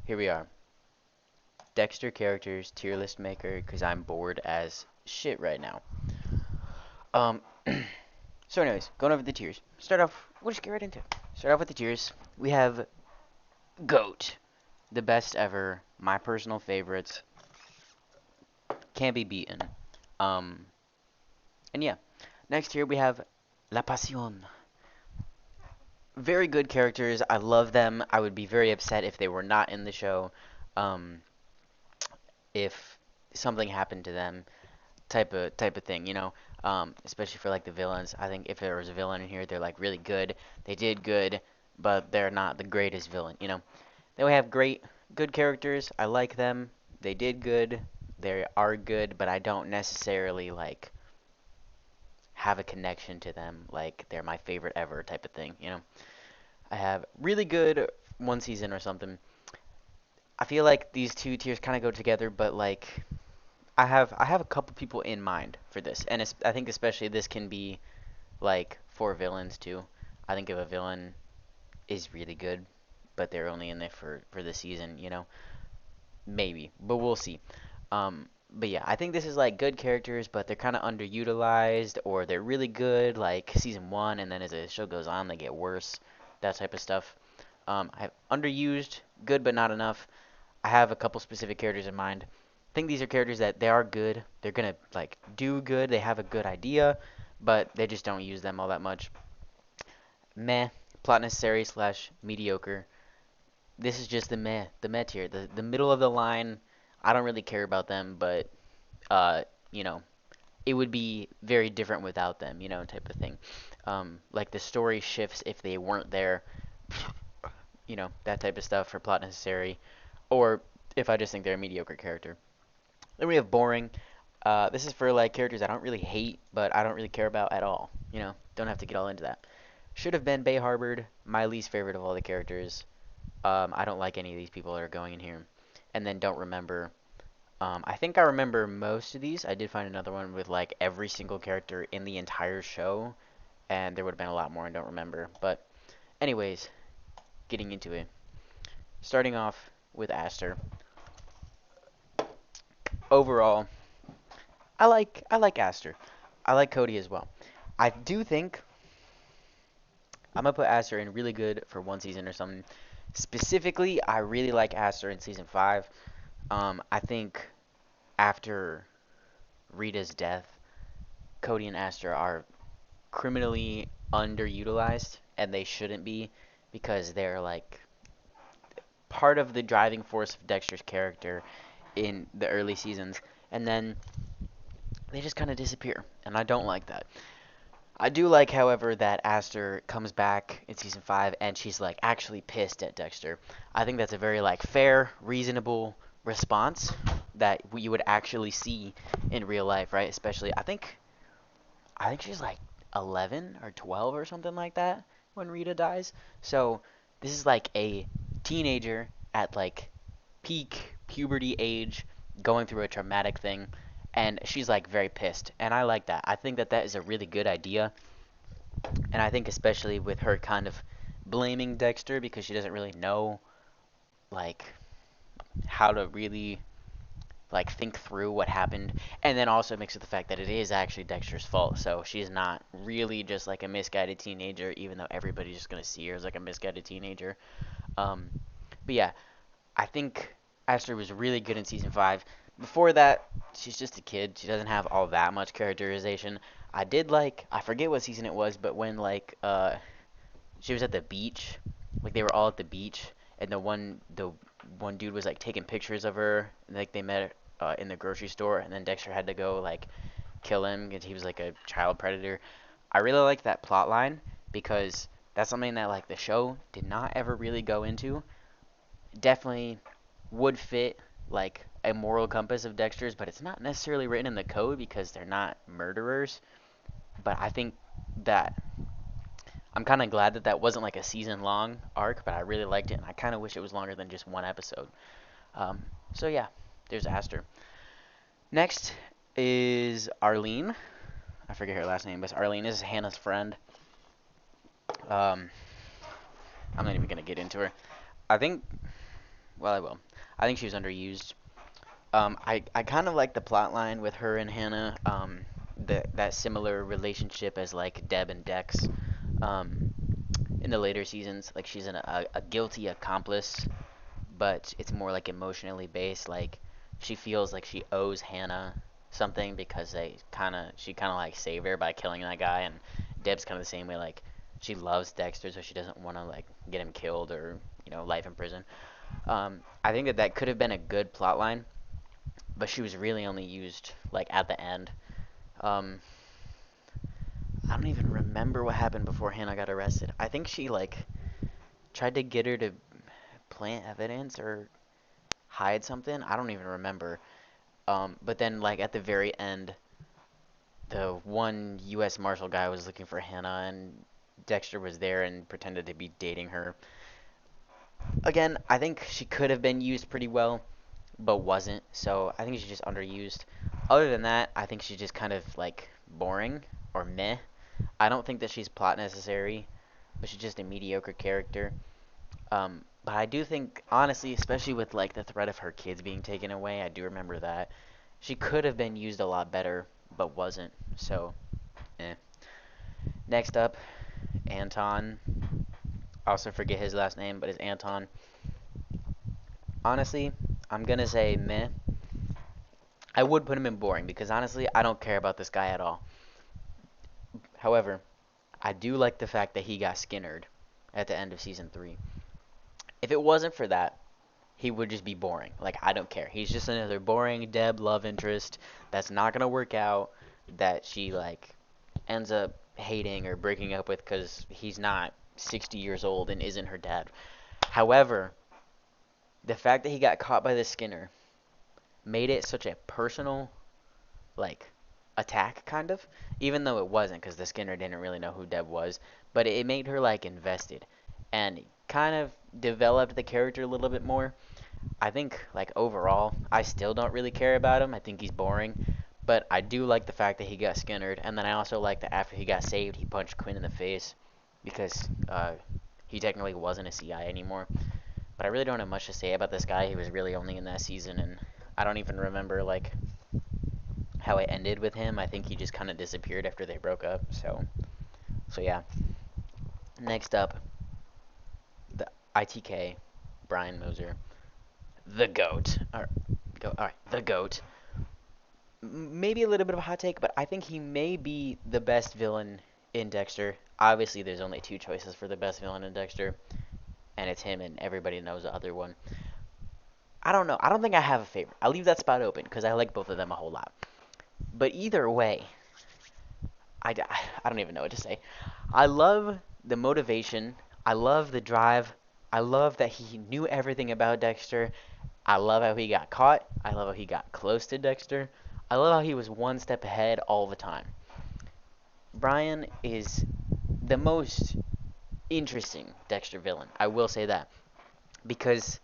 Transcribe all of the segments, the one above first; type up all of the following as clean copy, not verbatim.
Here we are. Dexter characters tier list maker because I'm bored as shit right now. Um, so anyways, going over the tiers. Start off, we'll just get right into it. Start off with the tiers. We have GOAT, the best ever, my personal favorites, can't be beaten. Um, and yeah, next here we have La Pasión. Very good characters. I love them. I would be very upset if they were not in the show. Um, if something happened to them, type of thing, you know. Especially for like the villains. I think if there was a villain in here, they're like really good. They did good, but they're not the greatest villain, you know. They have good characters. I like them. They did good. They are good, but I don't necessarily like have a connection to them like they're my favorite ever type of thing, you know. I have really good one season or something. I feel like these two tiers kind of go together, but like I have a couple people in mind for this, and I think especially this can be like for villains too. I think if a villain is really good, but they're only in there for the season, you know, maybe, but we'll see. But yeah, I think this is like good characters, but they're kind of underutilized, or they're really good like season one, and then as the show goes on, they get worse. That type of stuff. I have underused, good but not enough. I have a couple specific characters in mind. I think these are characters that they are good. They're gonna like do good. They have a good idea, but they just don't use them all that much. Meh, plot necessary slash mediocre. This is just the meh tier, the middle of the line. I don't really care about them, but you know, it would be very different without them, you know, type of thing. Like the story shifts if they weren't there, you know, that type of stuff for plot necessary, or if I just think they're a mediocre character. Then we have boring. This is for like characters I don't really hate, but I don't really care about at all. You know, don't have to get all into that. Should have been Bay Harbored, my least favorite of all the characters. I don't like any of these people that are going in here. And then don't remember. I think I remember most of these. I did find another one with like every single character in the entire show, and there would have been a lot more I don't remember. But anyways, getting into it. Starting off with Aster. Overall, I like Aster. I like Cody as well. I do think I'm gonna put Aster in really good for one season or something. Specifically, I really like Aster in season five. I think after Rita's death, Cody and Aster are criminally underutilized, and they shouldn't be because they're like part of the driving force of Dexter's character in the early seasons, and then they just kind of disappear, and I don't like that. I do like, however, that Aster comes back in season five and she's like actually pissed at Dexter. I think that's a very like fair, reasonable response that you would actually see in real life, right? Especially, I think she's like 11 or 12 or something like that when Rita dies. So this is like a teenager at like peak puberty age going through a traumatic thing, and she's like very pissed, and I like that. I think that that is a really good idea, and I think especially with her kind of blaming Dexter because she doesn't really know like how to really like think through what happened, and then also mixed with the fact that it is actually Dexter's fault, so she's not really just like a misguided teenager, even though everybody's just gonna see her as like a misguided teenager. um but yeah, I think Aster was really good in season five. Before that, she's just a kid. She doesn't have all that much characterization. I forget what season it was, but when like she was at the beach, like they were all at the beach, and the one dude was like taking pictures of her, and like they met in the grocery store, and then Dexter had to go like kill him because he was like a child predator. I really like that plot line because that's something that like the show did not ever really go into. Definitely would fit like a moral compass of Dexter's, but it's not necessarily written in the code because they're not murderers. But I think that I'm kind of glad that that wasn't like a season long arc, but I really liked it, and I kind of wish it was longer than just one episode. Um, so yeah, there's Aster. Next is Arlene. I forget her last name, but Arlene is Hannah's friend. Um, I'm not even gonna get into her. I think Well, I will. I think she was underused. I kind of like the plot line with her and Hannah. That similar relationship as like Deb and Dex. Um, in the later seasons, like she's a guilty accomplice, but it's more like emotionally based. Like she feels like she owes Hannah something because she kind of like saved her by killing that guy, and Deb's kind of the same way. Like she loves Dexter, so she doesn't want to like get him killed or life in prison. I think that could have been a good plot line, but she was really only used like at the end. Um, I don't even remember what happened before Hannah got arrested. I think she like tried to get her to plant evidence or hide something. I don't even remember. But then like at the very end, the one U.S. Marshal guy was looking for Hannah, and Dexter was there and pretended to be dating her. Again, I think she could have been used pretty well, but wasn't. So I think she's just underused. Other than that, I think she's just kind of like boring or meh. I don't think that she's plot necessary, but she's just a mediocre character. But I do think, honestly, especially with like the threat of her kids being taken away, I do remember that she could have been used a lot better, but wasn't. So, eh. Next up, Anton. I also forget his last name, but it's Anton. Honestly, I'm gonna say meh. I would put him in boring because honestly, I don't care about this guy at all. However, I do like the fact that he got Skinnered at the end of season 3. If it wasn't for that, he would just be boring. Like, I don't care. He's just another boring Deb love interest that's not going to work out, that she, like, ends up hating or breaking up with because he's not 60 years old and isn't her dad. However, the fact that he got caught by the Skinner made it such a personal, like, attack, kind of. Even though it wasn't, because the Skinner didn't really know who Deb was. But it made her, like, invested. And kind of developed the character a little bit more. I think like overall, I still don't really care about him. I think he's boring, but I do like the fact that he got Skinnered, and then I also like that after he got saved, he punched Quinn in the face because he technically wasn't a CI anymore. But I really don't have much to say about this guy. He was really only in that season, and I don't even remember like how it ended with him. I think he just kind of disappeared after they broke up. So yeah. Next up, the ITK, Brian Moser, the goat. All right, the goat. Maybe a little bit of a hot take, but I think he may be the best villain in Dexter. Obviously, there's only two choices for the best villain in Dexter, and it's him, and everybody knows the other one. I don't know. I don't think I have a favorite. I'll leave that spot open because I like both of them a whole lot. But either way, I don't even know what to say. I love the motivation. I love the drive. I love that he knew everything about Dexter. I love how he got caught. I love how he got close to Dexter. I love how he was one step ahead all the time. Brian is the most interesting Dexter villain. I will say that. Because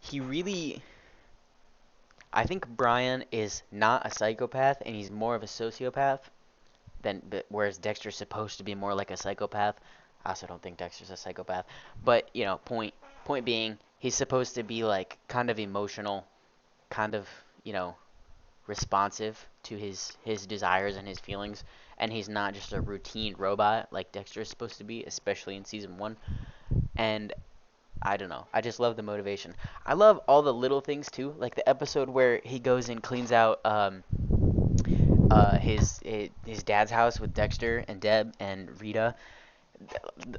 he really. I think Brian is not a psychopath and he's more of a sociopath whereas Dexter's supposed to be more like a psychopath. I also don't think Dexter's a psychopath. But, point being, he's supposed to be like kind of emotional, kind of, responsive to his desires and his feelings, and he's not just a routine robot like Dexter is supposed to be, especially in season 1. And I don't know. I just love the motivation. I love all the little things too, like the episode where he goes and cleans out his dad's house with Dexter and Deb and Rita.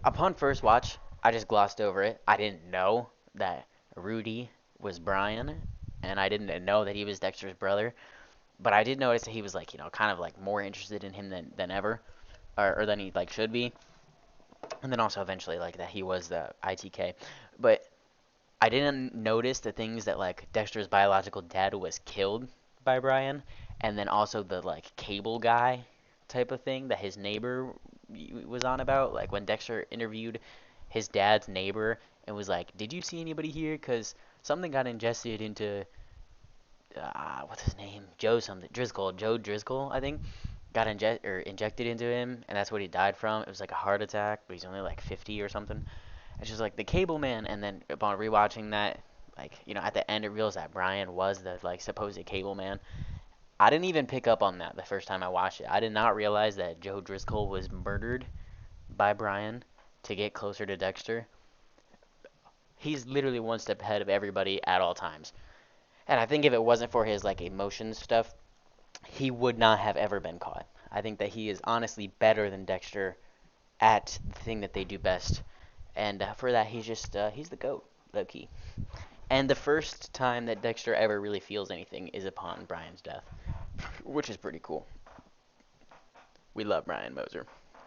Upon first watch, I just glossed over it. I didn't know that Rudy was Brian, and I didn't know that he was Dexter's brother. But I did notice that he was like, kind of like more interested in him than ever, or than he like should be. And then also eventually like that he was the ITK. But I didn't notice the things that like Dexter's biological dad was killed by Brian, and then also the like cable guy type of thing that his neighbor was on about. Like when Dexter interviewed his dad's neighbor and was like, "Did you see anybody here? Cause something got ingested into what's his name? Joe something Driscoll, Joe Driscoll, I think." Got injected into him, and that's what he died from. It was like a heart attack, but he's only like 50 or something. It's just like the Cable Man, and then upon rewatching that like, at the end it reveals that Brian was the like supposed cable man. I didn't even pick up on that the first time I watched it. I did not realize that Joe Driscoll was murdered by Brian to get closer to Dexter. He's literally one step ahead of everybody at all times. And I think if it wasn't for his like emotions stuff, he would not have ever been caught. I think that he is honestly better than Dexter at the thing that they do best. And for that, he's the GOAT, low key. And the first time that Dexter ever really feels anything is upon Brian's death, which is pretty cool. We love Brian Moser.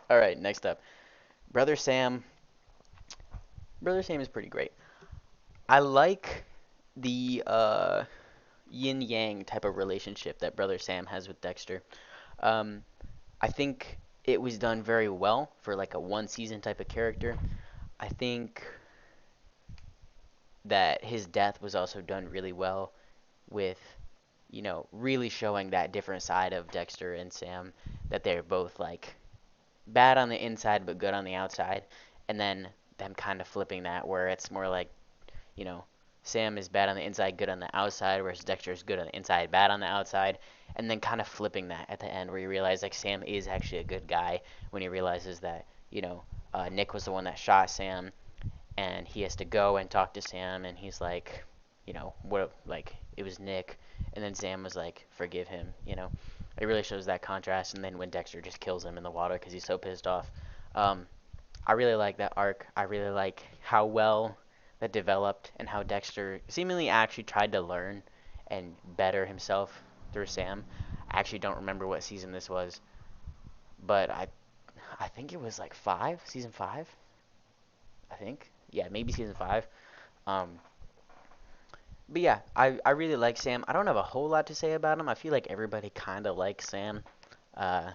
All right, next up, Brother Sam. Brother Sam is pretty great. I like the yin yang type of relationship that Brother Sam has with Dexter. Um, I think it was done very well for like a one season type of character. I think that his death was also done really well with, really showing that different side of Dexter and Sam, that they're both like bad on the inside but good on the outside, and then them kind of flipping that where it's more like, you know, Sam is bad on the inside, good on the outside, whereas Dexter is good on the inside, bad on the outside, and then kind of flipping that at the end where you realize like Sam is actually a good guy when he realizes that, Nick was the one that shot Sam, and he has to go and talk to Sam, and he's like, what, like, it was Nick, and then Sam was like, forgive him. It really shows that contrast, and then when Dexter just kills him in the water because he's so pissed off. Um, I really like that arc. I really like how well that developed and how Dexter seemingly actually tried to learn and better himself through Sam. I actually don't remember what season this was, but I think it was like season 5, I think. Yeah, maybe season 5. Um, but yeah, I really like Sam. I don't have a whole lot to say about him. I feel like everybody kind of likes Sam. Uh,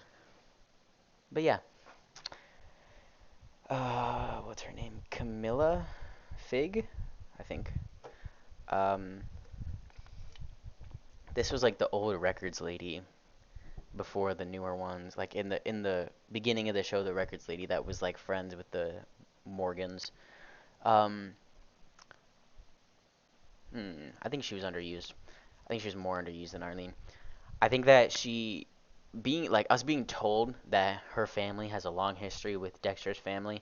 but yeah. What's her name? Camilla Fig, I think. Um, this was like the old records lady before the newer ones. Like in the beginning of the show, the records lady that was like friends with the Morgans. Um, I think she was underused. I think she was more underused than Arlene. I think that she being like us being told that her family has a long history with Dexter's family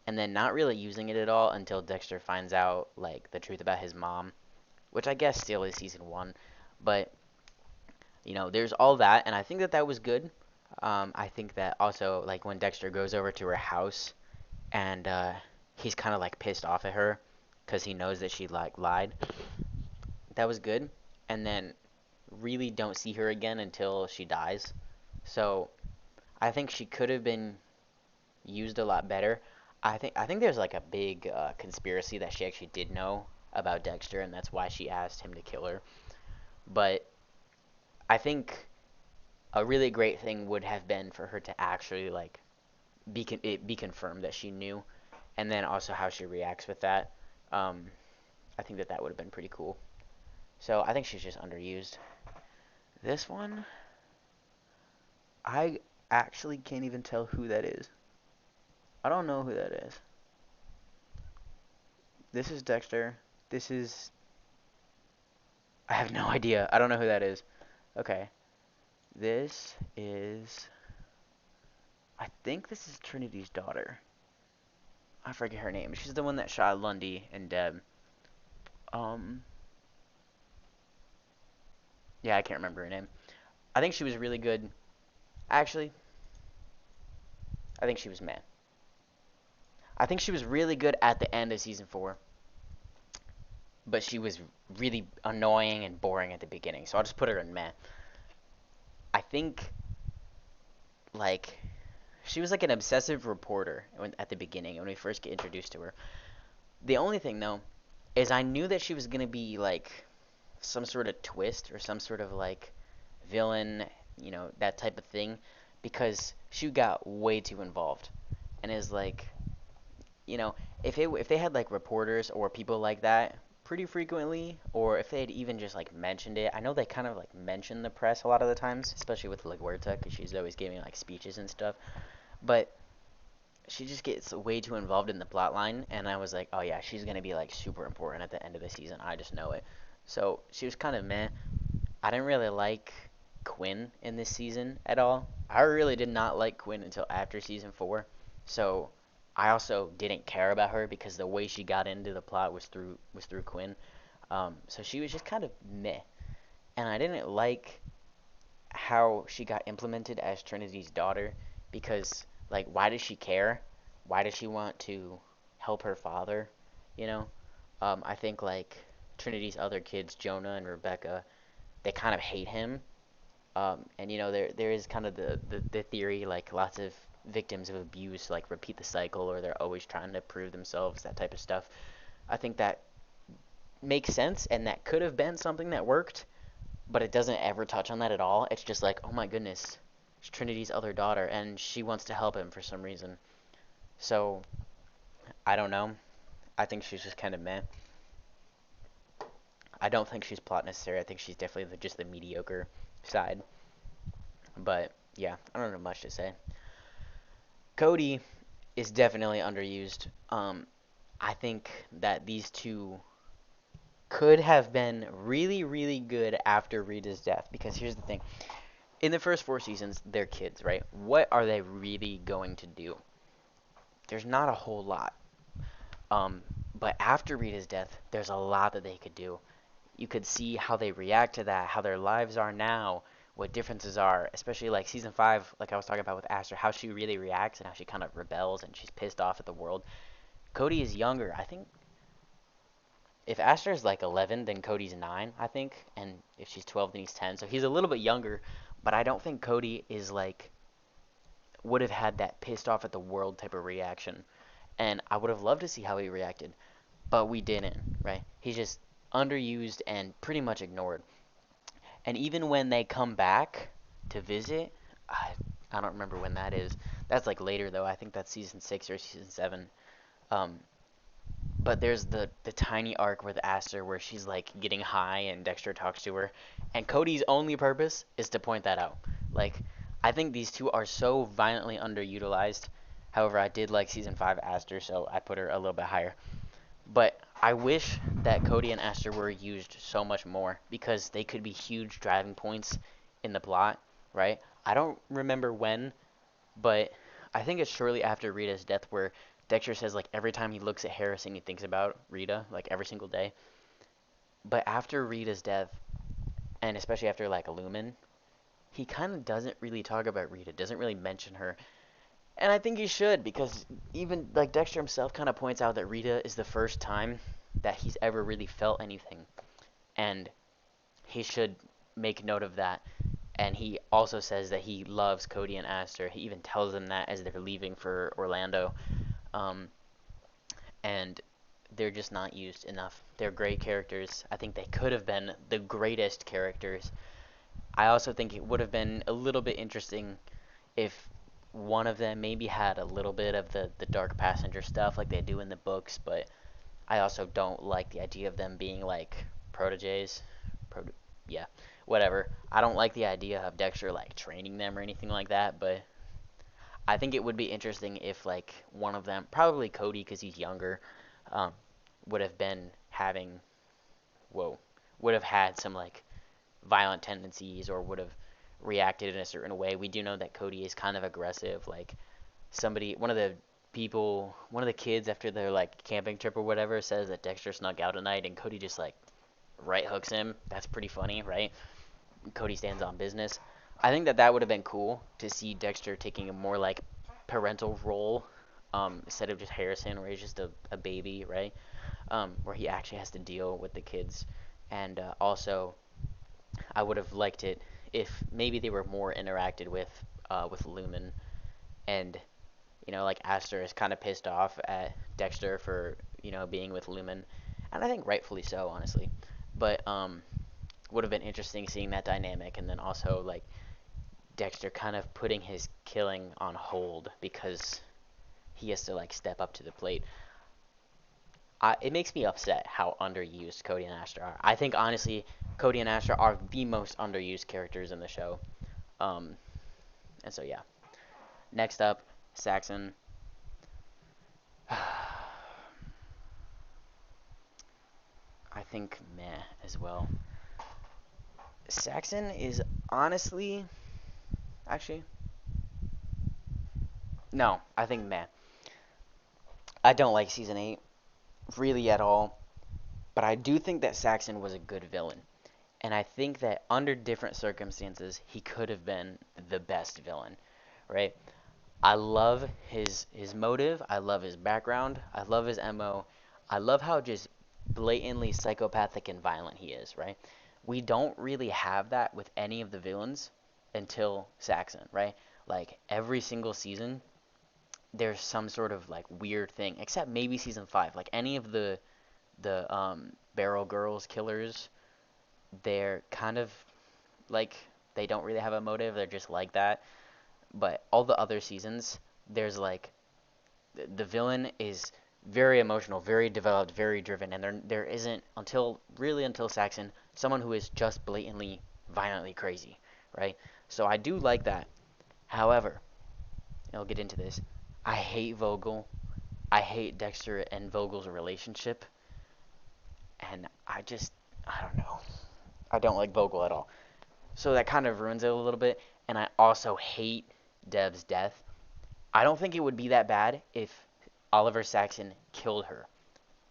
and then not really using it at all until Dexter finds out like the truth about his mom, which I guess still is season 1, but there's all that, and I think that that was good. I think that also like when Dexter goes over to her house and he's kind of like pissed off at her because he knows that she like lied. That was good, and then really don't see her again until she dies. So I think she could have been used a lot better. I think there's like a big conspiracy that she actually did know about Dexter, and that's why she asked him to kill her. But I think a really great thing would have been for her to actually like it be confirmed that she knew, and then also how she reacts with that. Um, I think that that would have been pretty cool. So I think she's just underused. This one, I actually can't even tell who that is. I don't know who that is. This is Dexter. This is. I have no idea. I don't know who that is. Okay. This is. I think this is Trinity's daughter. I forget her name. She's the one that shot Lundy and Deb. Um. Yeah, I can't remember her name. I think she was really good. Actually, I think she was meh. I think she was really good at the end of season 4, but she was really annoying and boring at the beginning. So I'll just put her in meh. I think like she was like an obsessive reporter at the beginning when we first get introduced to her. The only thing though is I knew that she was gonna be like some sort of twist or some sort of like villain, that type of thing, because she got way too involved, and is like, you know, if they had like reporters or people like that pretty frequently, or if they had even just like mentioned it. I know they kind of like mention the press a lot of the times, especially with La Huerta, because she's always giving like speeches and stuff. But she just gets way too involved in the plot line, and I was like, oh yeah, she's gonna be like super important at the end of the season. I just know it. So she was kind of meh. I didn't really like Quinn in this season at all. I really did not like Quinn until after season 4. So I also didn't care about her because the way she got into the plot was through Quinn. So she was just kind of meh, and I didn't like how she got implemented as Trinity's daughter because like why does she care? Why does she want to help her father? You know, I think like Trinity's other kids, Jonah and Rebecca, they kind of hate him. And there is kind of the theory like lots of victims of abuse like repeat the cycle or they're always trying to prove themselves, that type of stuff. I think that makes sense and that could have been something that worked, but it doesn't ever touch on that at all. It's just like, oh my goodness, it's Trinity's other daughter, and she wants to help him for some reason. So I don't know. I think she's just kind of meh. I don't think she's plot necessary. I think she's definitely just the mediocre side. But yeah, I don't know much to say. Cody is definitely underused. I think that these two could have been really, really good after Rita's death. Because here's the thing: in the first 4 seasons, they're kids, right? What are they really going to do? There's not a whole lot. Um, but after Rita's death, there's a lot that they could do. You could see how they react to that, how their lives are now, what differences are, especially like season 5, like I was talking about with Aster, how she really reacts and how she kind of rebels and she's pissed off at the world. Cody is younger. I think if Aster is like 11, then Cody's 9, I think, and if she's 12, then he's 10. So he's a little bit younger, but I don't think Cody is like would have had that pissed off at the world type of reaction. And I would have loved to see how he reacted, but we didn't, right? He's just underused and pretty much ignored. And even when they come back to visit, I don't remember when that is. That's like later though. I think that's season 6 or season 7. Um, but there's the tiny arc with Aster where she's like getting high and Dexter talks to her, and Cody's only purpose is to point that out. Like, I think these two are so violently underutilized. However, I did like season 5 Aster, so I put her a little bit higher. But I wish that Cody and Aster were used so much more because they could be huge driving points in the plot, right? I don't remember when, but I think it's shortly after Rita's death where Dexter says like every time he looks at Harrison he thinks about Rita, like every single day. But after Rita's death, and especially after like Lumen, he kind of doesn't really talk about Rita, doesn't really mention her. And I think he should because even like Dexter himself kind of points out that Rita is the first time that he's ever really felt anything. And he should make note of that. And he also says that he loves Cody and Aster. He even tells them that as they're leaving for Orlando. Um, and they're just not used enough. They're great characters. I think they could have been the greatest characters. I also think it would have been a little bit interesting if one of them maybe had a little bit of the dark passenger stuff like they do in the books, but I also don't like the idea of them being like proteges. Prote- yeah, whatever. I don't like the idea of Dexter like training them or anything like that, but I think it would be interesting if like one of them, probably Cody because he's younger, um, would have been having, whoa, would have had some like violent tendencies or would have reacted in a certain way. We do know that Cody is kind of aggressive. Like one of the kids after their like camping trip or whatever says that Dexter snuck out at night and Cody just like right hooks him. That's pretty funny, right? Cody stands on business. I think that that would have been cool to see Dexter taking a more like parental role, instead of just Harrison, where he's just a baby, right? Where he actually has to deal with the kids. And also, I would have liked it if maybe they were more interacted with Lumen, and like Aster is kind of pissed off at Dexter for being with Lumen, and I think rightfully so, honestly. But would have been interesting seeing that dynamic, and then also like Dexter kind of putting his killing on hold because he has to like step up to the plate. It makes me upset how underused Cody and Aster are. I think honestly, Cody and Aster are the most underused characters in the show. Um, and so yeah. Next up, Saxon. I think meh as well. Saxon is honestly, actually, no, I think meh. I don't like season 8 really at all, but I do think that Saxon was a good villain. And I think that under different circumstances, he could have been the best villain, right? I love his motive. I love his background. I love his MO. I love how just blatantly psychopathic and violent he is, right? We don't really have that with any of the villains until Saxon, right? Like every single season, there's some sort of like weird thing, except maybe season 5. Like any of the Barrel Girls killers, they're kind of like they don't really have a motive. They're just like that. But all the other seasons, there's like the villain is very emotional, very developed, very driven, and there isn't until Saxon someone who is just blatantly violently crazy, right? So I do like that. However, I'll get into this. I hate Vogel. I hate Dexter and Vogel's relationship, and I don't know. I don't like Vogel at all. So that kind of ruins it a little bit. And I also hate Dev's death. I don't think it would be that bad if Oliver Saxon killed her.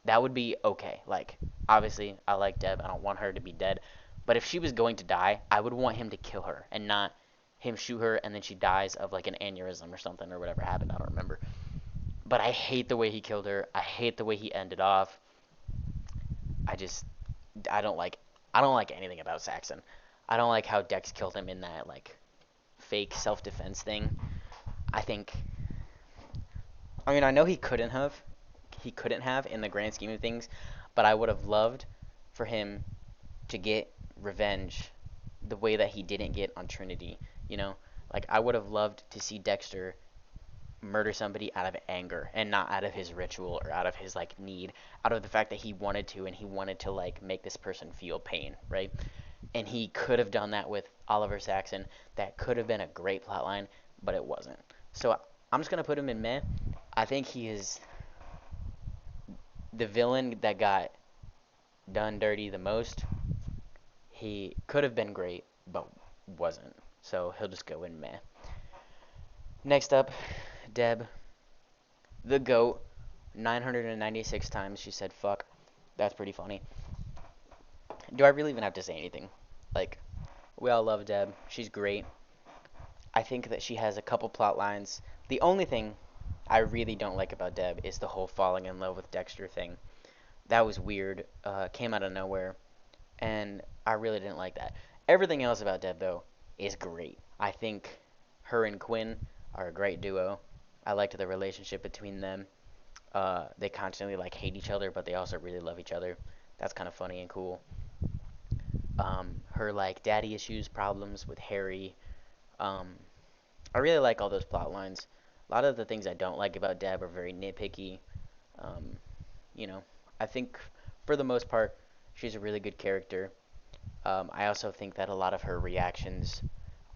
That would be okay. Like, obviously, I like Dev. I don't want her to be dead. But if she was going to die, I would want him to kill her and not him shoot her and then she dies of like an aneurysm or something or whatever happened. I don't remember. But I hate the way he killed her. I hate the way he ended off. I just I don't like I don't like anything about Saxon. I don't like how Dex killed him in that like fake self-defense thing. I think I mean I know he couldn't have in the grand scheme of things, but I would have loved for him to get revenge the way that he didn't get on Trinity, you know? Like I would have loved to see Dexter murder somebody out of anger and not out of his ritual or out of his like need, out of the fact that he wanted to and he wanted to like make this person feel pain, right? And he could have done that with Oliver Saxon. That could have been a great plotline, but it wasn't. So I'm just gonna put him in meh. I think he is the villain that got done dirty the most. He could have been great, but wasn't. So he'll just go in meh. Next up, Deb, the goat. 996 times she said fuck. That's pretty funny. Do I really even have to say anything? Like, we all love Deb. She's great. I think that she has a couple plot lines. The only thing I really don't like about Deb is the whole falling in love with Dexter thing. That was weird. Came out of nowhere, and I really didn't like that. Everything else about Deb though is great. I think her and Quinn are a great duo. I liked the relationship between them. They constantly like hate each other, but they also really love each other. That's kind of funny and cool. Her like daddy issues, problems with Harry. Um, I really like all those plot lines. A lot of the things I don't like about Deb are very nitpicky. Um, you know, I think for the most part, she's a really good character. I also think that a lot of her reactions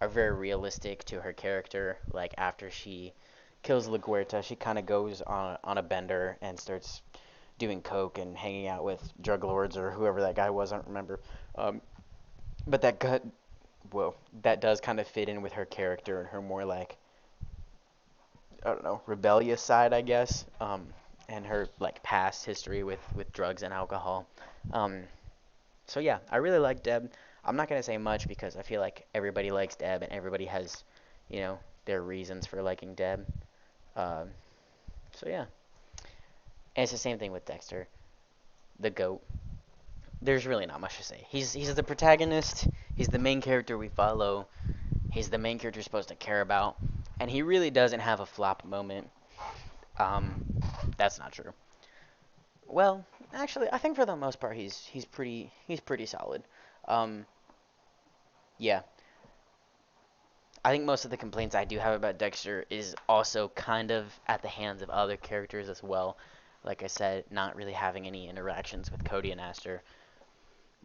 are very realistic to her character. Like after she kills LaGuerta, she kind of goes on a bender and starts doing coke and hanging out with drug lords or whoever that guy was. I don't remember. Um, but that does kind of fit in with her character and her more like I don't know rebellious side, I guess. And her like past history with drugs and alcohol. Um, so yeah, I really like Deb. I'm not gonna say much because I feel like everybody likes Deb and everybody has, you know, their reasons for liking Deb. Um, so yeah, and it's the same thing with Dexter, the goat. There's really not much to say. He's the protagonist. He's the main character we follow. He's the main character you're supposed to care about, and he really doesn't have a flop moment. Um, that's not true. Well, actually, I think for the most part he's pretty solid. Um, yeah, I think most of the complaints I do have about Dexter is also kind of at the hands of other characters as well. Like I said, not really having any interactions with Cody and Aster,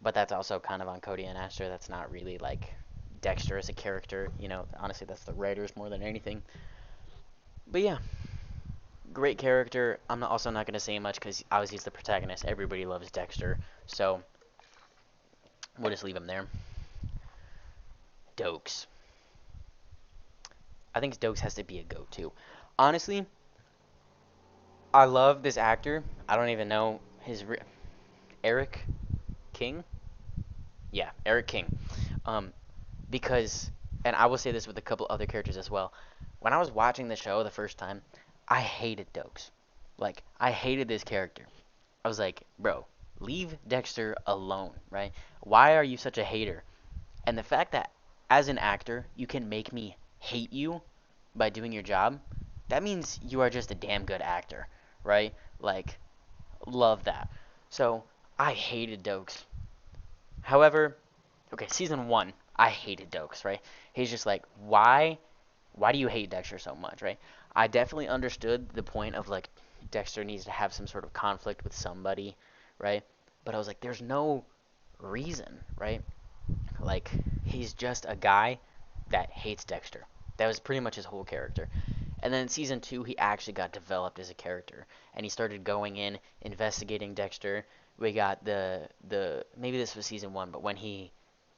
but that's also kind of on Cody and Aster. That's not really like Dexter as a character. You know, honestly, that's the writers more than anything. But yeah, great character. I'm also not gonna say much because obviously he's the protagonist. Everybody loves Dexter, so we'll just leave him there. Dokes. I think Dokes has to be a go-to. Honestly, I love this actor. I don't even know Eric King. Yeah, Eric King. Um, because, and I will say this with a couple other characters as well. When I was watching the show the first time, I hated Dokes. Like, I hated this character. I was like, bro, leave Dexter alone, right? Why are you such a hater? And the fact that as an actor, you can make me hate you by doing your job, that means you are just a damn good actor, right? Like, love that. So, I hated Dokes. However, okay, season one, I hated Dokes, right? He's just like, why do you hate Dexter so much, right? I definitely understood the point of like Dexter needs to have some sort of conflict with somebody, right? But I was like, there's no reason, right? Like, he's just a guy that hates Dexter. That was pretty much his whole character. And then in season two, he actually got developed as a character, and he started going in, investigating Dexter. We got the maybe this was season one, but when he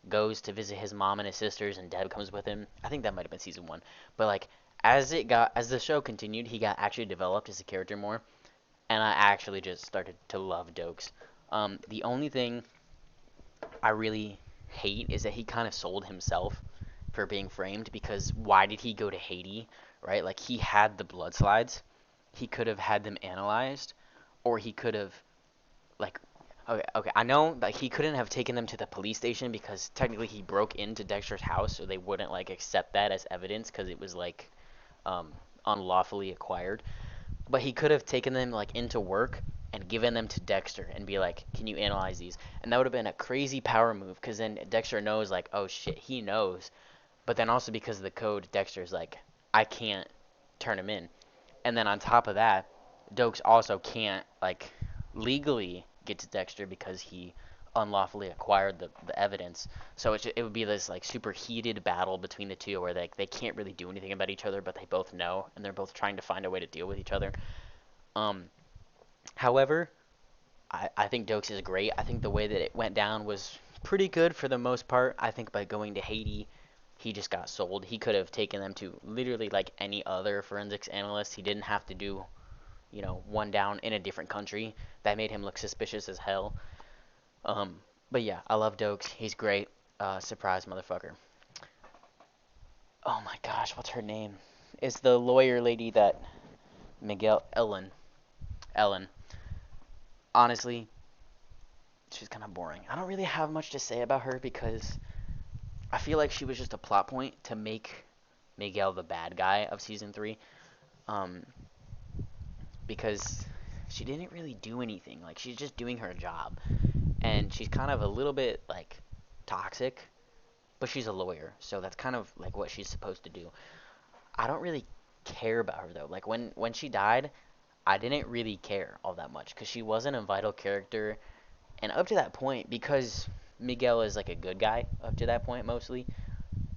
goes to visit his mom and his sisters, and Deb comes with him. I think that might have been season one. But like as the show continued, he got actually developed as a character more, and I actually just started to love Dokes. The only thing I really hate is that he kind of sold himself for being framed because why did he go to Haiti, right? Like he had the blood slides, he could have had them analyzed, or he could have like okay, I know like he couldn't have taken them to the police station because technically he broke into Dexter's house, so they wouldn't like accept that as evidence because it was like um, unlawfully acquired. But he could have taken them like into work and given them to Dexter and be like, "Can you analyze these?" And that would have been a crazy power move because then Dexter knows like, "Oh shit, he knows." But then also because of the code, Dexter's like, "I can't turn him in." And then on top of that, Dokes also can't like legally get to Dexter because he unlawfully acquired the evidence. So it would be this like super heated battle between the two where they can't really do anything about each other, but they both know and they're both trying to find a way to deal with each other. Um, However, I think Dokes is great. I think the way that it went down was pretty good for the most part. I think by going to Haiti, he just got sold. He could have taken them to literally like any other forensics analyst. He didn't have to do, one down in a different country. That made him look suspicious as hell. Um, but yeah, I love Dokes. He's great. Surprise, motherfucker. Oh my gosh, what's her name? It's the lawyer lady that Miguel Ellen. Ellen. Honestly, she's kind of boring. I don't really have much to say about her because I feel like she was just a plot point to make Miguel the bad guy of season three. Um, because she didn't really do anything. Like she's just doing her job, and she's kind of a little bit like toxic, but she's a lawyer, so that's kind of like what she's supposed to do. I don't really care about her though. Like when she died, I didn't really care all that much because she wasn't a vital character, and up to that point, because Miguel is like a good guy up to that point mostly,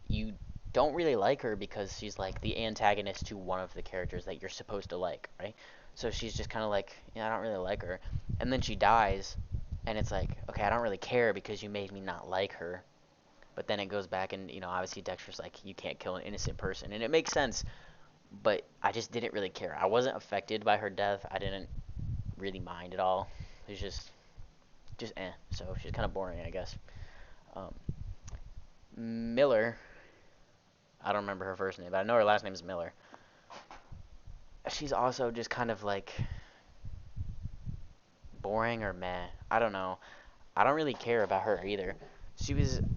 you don't really like her because she's like the antagonist to one of the characters that you're supposed to like, right? So she's just kind of like, yeah, I don't really like her. And then she dies, and it's like, okay, I don't really care because you made me not like her. But then it goes back, and obviously Dexter's like, you can't kill an innocent person, and it makes sense. But I just didn't really care. I wasn't affected by her death. I didn't really mind at all. It was just eh. So she's kind of boring, I guess. Um, Miller, I don't remember her first name, but I know her last name is Miller. She's also just kind of like boring or meh. I don't know. I don't really care about her either.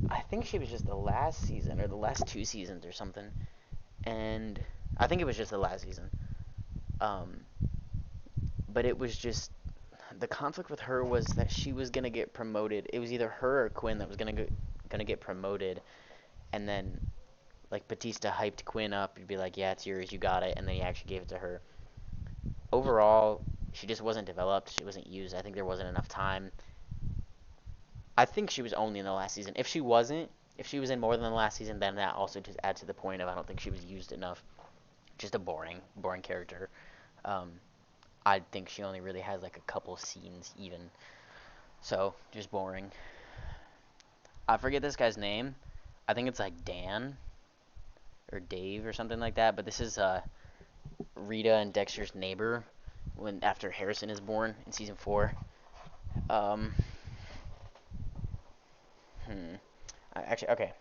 I think she was just the last season or the last two seasons or something. And I think it was just the last season. Um, but it was just the conflict with her was that she was gonna get promoted. It was either her or Quinn that was gonna get promoted, and then like Batista hyped Quinn up. He'd be like, "Yeah, it's yours. You got it," and then he actually gave it to her. Overall, she just wasn't developed. She wasn't used. I think there wasn't enough time. I think she was only in the last season. If she was in more than the last season, then that also just adds to the point of I don't think she was used enough. Just a boring character. I think she only really has like a couple scenes even. So, just boring. I forget this guy's name. I think it's like Dan or Dave or something like that, but this is Rita and Dexter's neighbor when after Harrison is born in season 4. Um hmm. Actually, okay.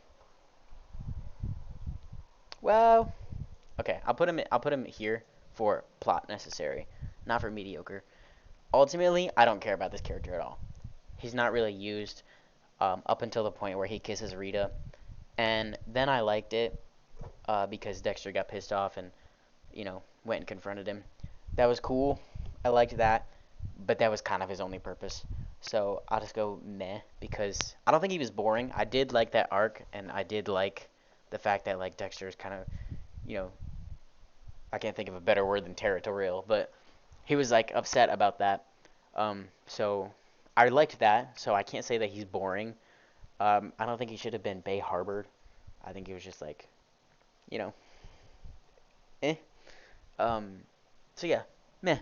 Well, okay. I'll put him here for plot necessary, not for mediocre. Ultimately, I don't care about this character at all. He's not really used up until the point where he kisses Rita, and then I liked it because Dexter got pissed off and went and confronted him. That was cool. I liked that, but that was kind of his only purpose. So I'll just go meh because I don't think he was boring. I did like that arc, and I did like the fact that like Dexter is kind of you know I can't think of a better word than territorial, but he was like upset about that. So I liked that. So I can't say that he's boring. I don't think he should have been Bay Harbored. I think he was just like you know eh. Um, so yeah, meh.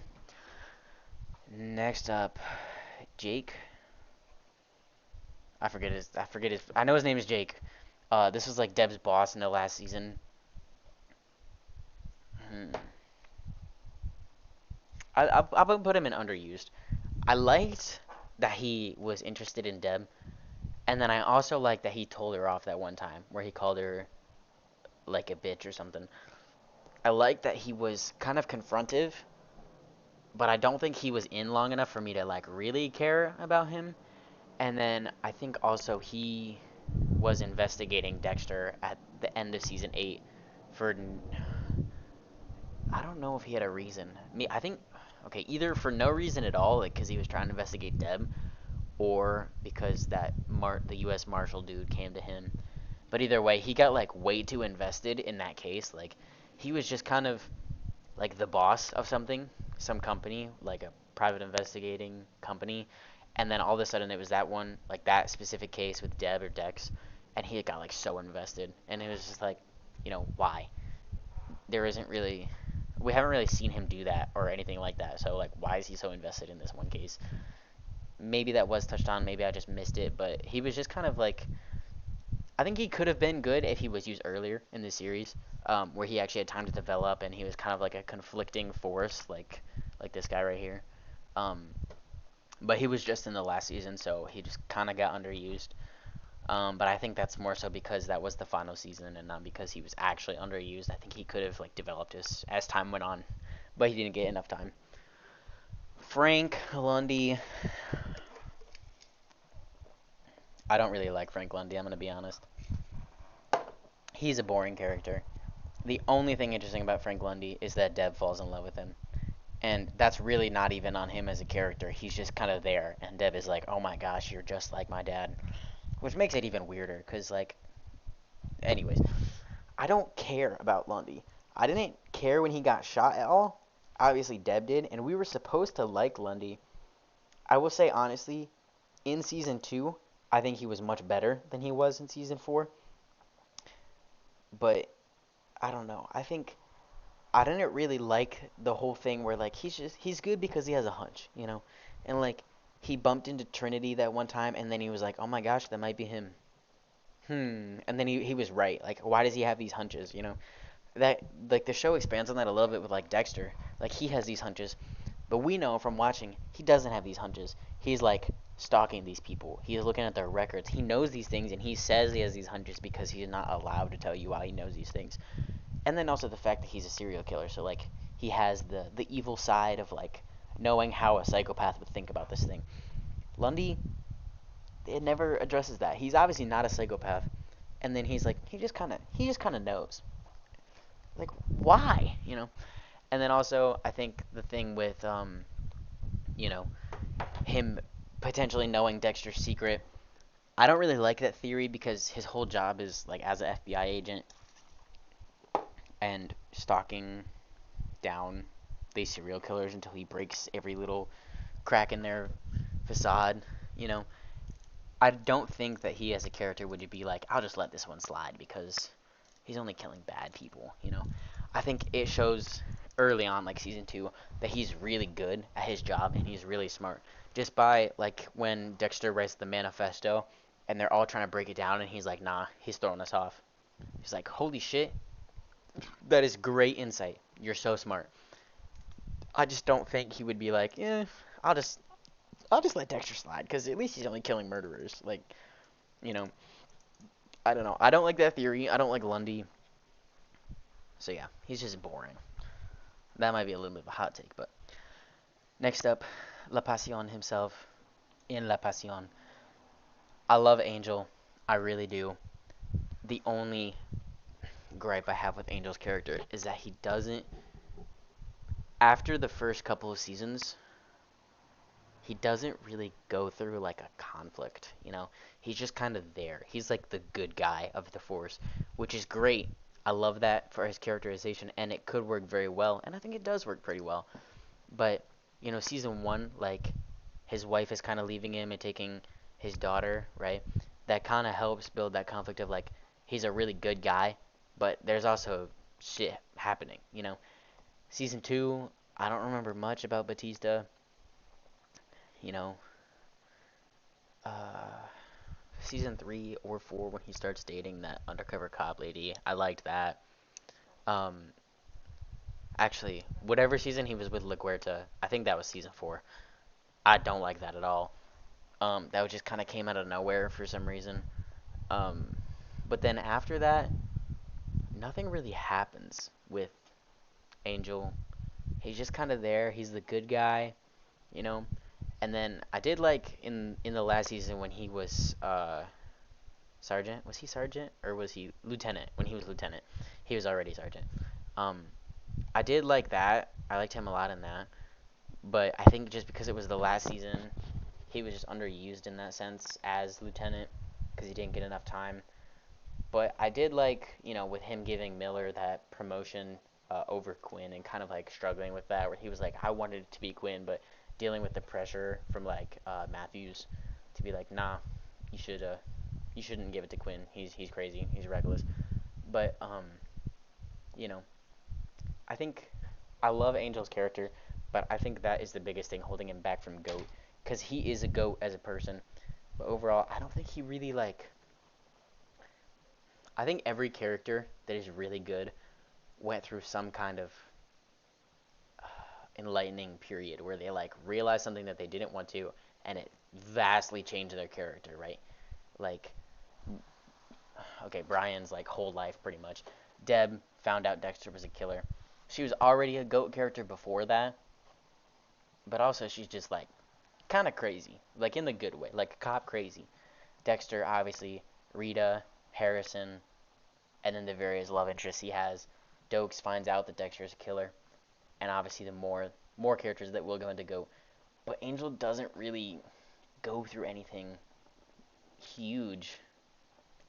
Next up, Jake. I know his name is Jake. This was like Deb's boss in the last season. Hmm. I would put him in underused. I liked that he was interested in Deb, and then I also liked that he told her off that one time where he called her like a bitch or something. I liked that he was kind of confrontive, but I don't think he was in long enough for me to like really care about him. And then I think also he was investigating Dexter at the end of season 8 for I don't know if he had a reason. I think okay, either for no reason at all, like because he was trying to investigate Deb, or because the U.S. Marshal dude came to him. But either way, he got like way too invested in that case. Like he was just kind of like the boss of some company, like a private investigating company, and then all of a sudden it was that one, like that specific case with Deb or Dex, and he got like so invested, and it was just like, why? There isn't really, we haven't really seen him do that or anything like that. So like, why is he so invested in this one case? Maybe that was touched on, maybe I just missed it, but he was just kind of like, I think he could have been good if he was used earlier in the series, where he actually had time to develop and he was kind of like a conflicting force, like this guy right here. Um, but he was just in the last season, so he just kind of got underused. But I think that's more so because that was the final season and not because he was actually underused. I think he could have like developed as time went on, but he didn't get enough time. Frank Lundy, I don't really like Frank Lundy. I'm gonna be honest. He's a boring character. The only thing interesting about Frank Lundy is that Deb falls in love with him. And that's really not even on him as a character. He's just kind of there. And Deb is like, oh my gosh, you're just like my dad. Which makes it even weirder. Because, like, anyways, I don't care about Lundy. I didn't care when he got shot at all. Obviously, Deb did. And we were supposed to like Lundy. I will say, honestly, in season 2, I think he was much better than he was in season 4. But, I don't know. I didn't really like the whole thing where like he's good because he has a hunch. And like he bumped into Trinity that one time and then he was like, "Oh my gosh, that might be him." And then he was right. Like why does he have these hunches? That like the show expands on that a little bit with like Dexter. Like he has these hunches, but we know from watching he doesn't have these hunches. He's like stalking these people. He's looking at their records. He knows these things and he says he has these hunches because he's not allowed to tell you why he knows these things. And then also the fact that he's a serial killer, so like he has the evil side of like knowing how a psychopath would think about this thing. Lundy, it never addresses that. He's obviously not a psychopath, and then he's like he just kind of knows. Like why? And then also I think the thing with you know him potentially knowing Dexter's secret. I don't really like that theory because his whole job is like as an FBI agent and stalking down these serial killers until he breaks every little crack in their facade. You know, I don't think that he as a character would be like, I'll just let this one slide because he's only killing bad people. I think it shows early on, like season two, that he's really good at his job and he's really smart. Just by like when Dexter writes the manifesto and they're all trying to break it down and he's like, nah, he's throwing us off. He's like, holy shit, that is great insight. You're so smart. I just don't think he would be like, yeah, I'll just I'll just let Dexter slide because at least he's only killing murderers. Like, you know, I don't know. I don't like that theory. I don't like Lundy. So yeah, he's just boring. That might be a little bit of a hot take, but next up, La Pasión himself in La Pasión. I love Angel. I really do. The only gripe I have with Angel's character is that he doesn't, after the first couple of seasons, he doesn't really go through like a conflict, you know? He's just kind of there. He's like the good guy of the Force, which is great. I love that for his characterization, and it could work very well, and I think it does work pretty well. But, you know, season one, like, his wife is kind of leaving him and taking his daughter, right? That kind of helps build that conflict of, like, he's a really good guy, but there's also shit happening, you know? Season two, I don't remember much about Batista, you know? Uh, season three or four when he starts dating that undercover cop lady, I liked that. Um, actually, whatever season he was with LaGuerta, I think that was season four. I don't like that at all. That just kind of came out of nowhere for some reason. Um, but then after that, nothing really happens with Angel. He's just kind of there. He's the good guy, you know. And then I did like in the last season when he was sergeant. Was he sergeant or was he lieutenant? When he was lieutenant, he was already sergeant. Um, I did like that. I liked him a lot in that. But I think just because it was the last season, he was just underused in that sense as lieutenant because he didn't get enough time. But I did like, you know, with him giving Miller that promotion over Quinn and kind of like struggling with that, where he was like, I wanted it to be Quinn, but dealing with the pressure from like Matthews to be like, nah, you should you shouldn't give it to Quinn. He's crazy. He's reckless. But you know, I think I love Angel's character, but I think that is the biggest thing holding him back from GOAT because he is a GOAT as a person. But overall, I don't think he really like. I think every character that is really good went through some kind of enlightening period where they like realized something that they didn't want to, and it vastly changed their character, right? Like, okay, Brian's like whole life pretty much. Deb found out Dexter was a killer. She was already a GOAT character before that, but also she's just like kind of crazy, like in the good way, like cop crazy. Dexter, obviously, Rita, Harrison, and then the various love interests he has. Dokes finds out that Dexter is a killer, and obviously the more characters that will go into GOAT. But Angel doesn't really go through anything huge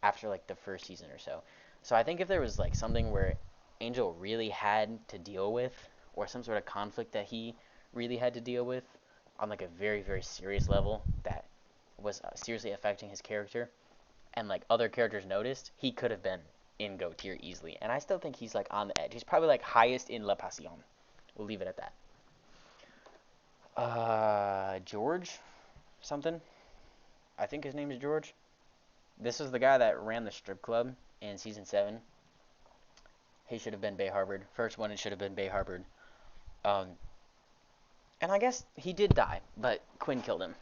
after like the first season or so. So I think if there was like something where Angel really had to deal with, or some sort of conflict that he really had to deal with on like a very very serious level that was seriously affecting his character, and like other characters noticed, he could have been in GOAT tier easily. And I still think he's like on the edge. He's probably like highest in La Pasión. We'll leave it at that. George something. I think his name is George. This is the guy that ran the strip club in season 7. He should have been Bay Harbored. First one, it should have been Bay Harbored. Um, and I guess he did die, but Quinn killed him.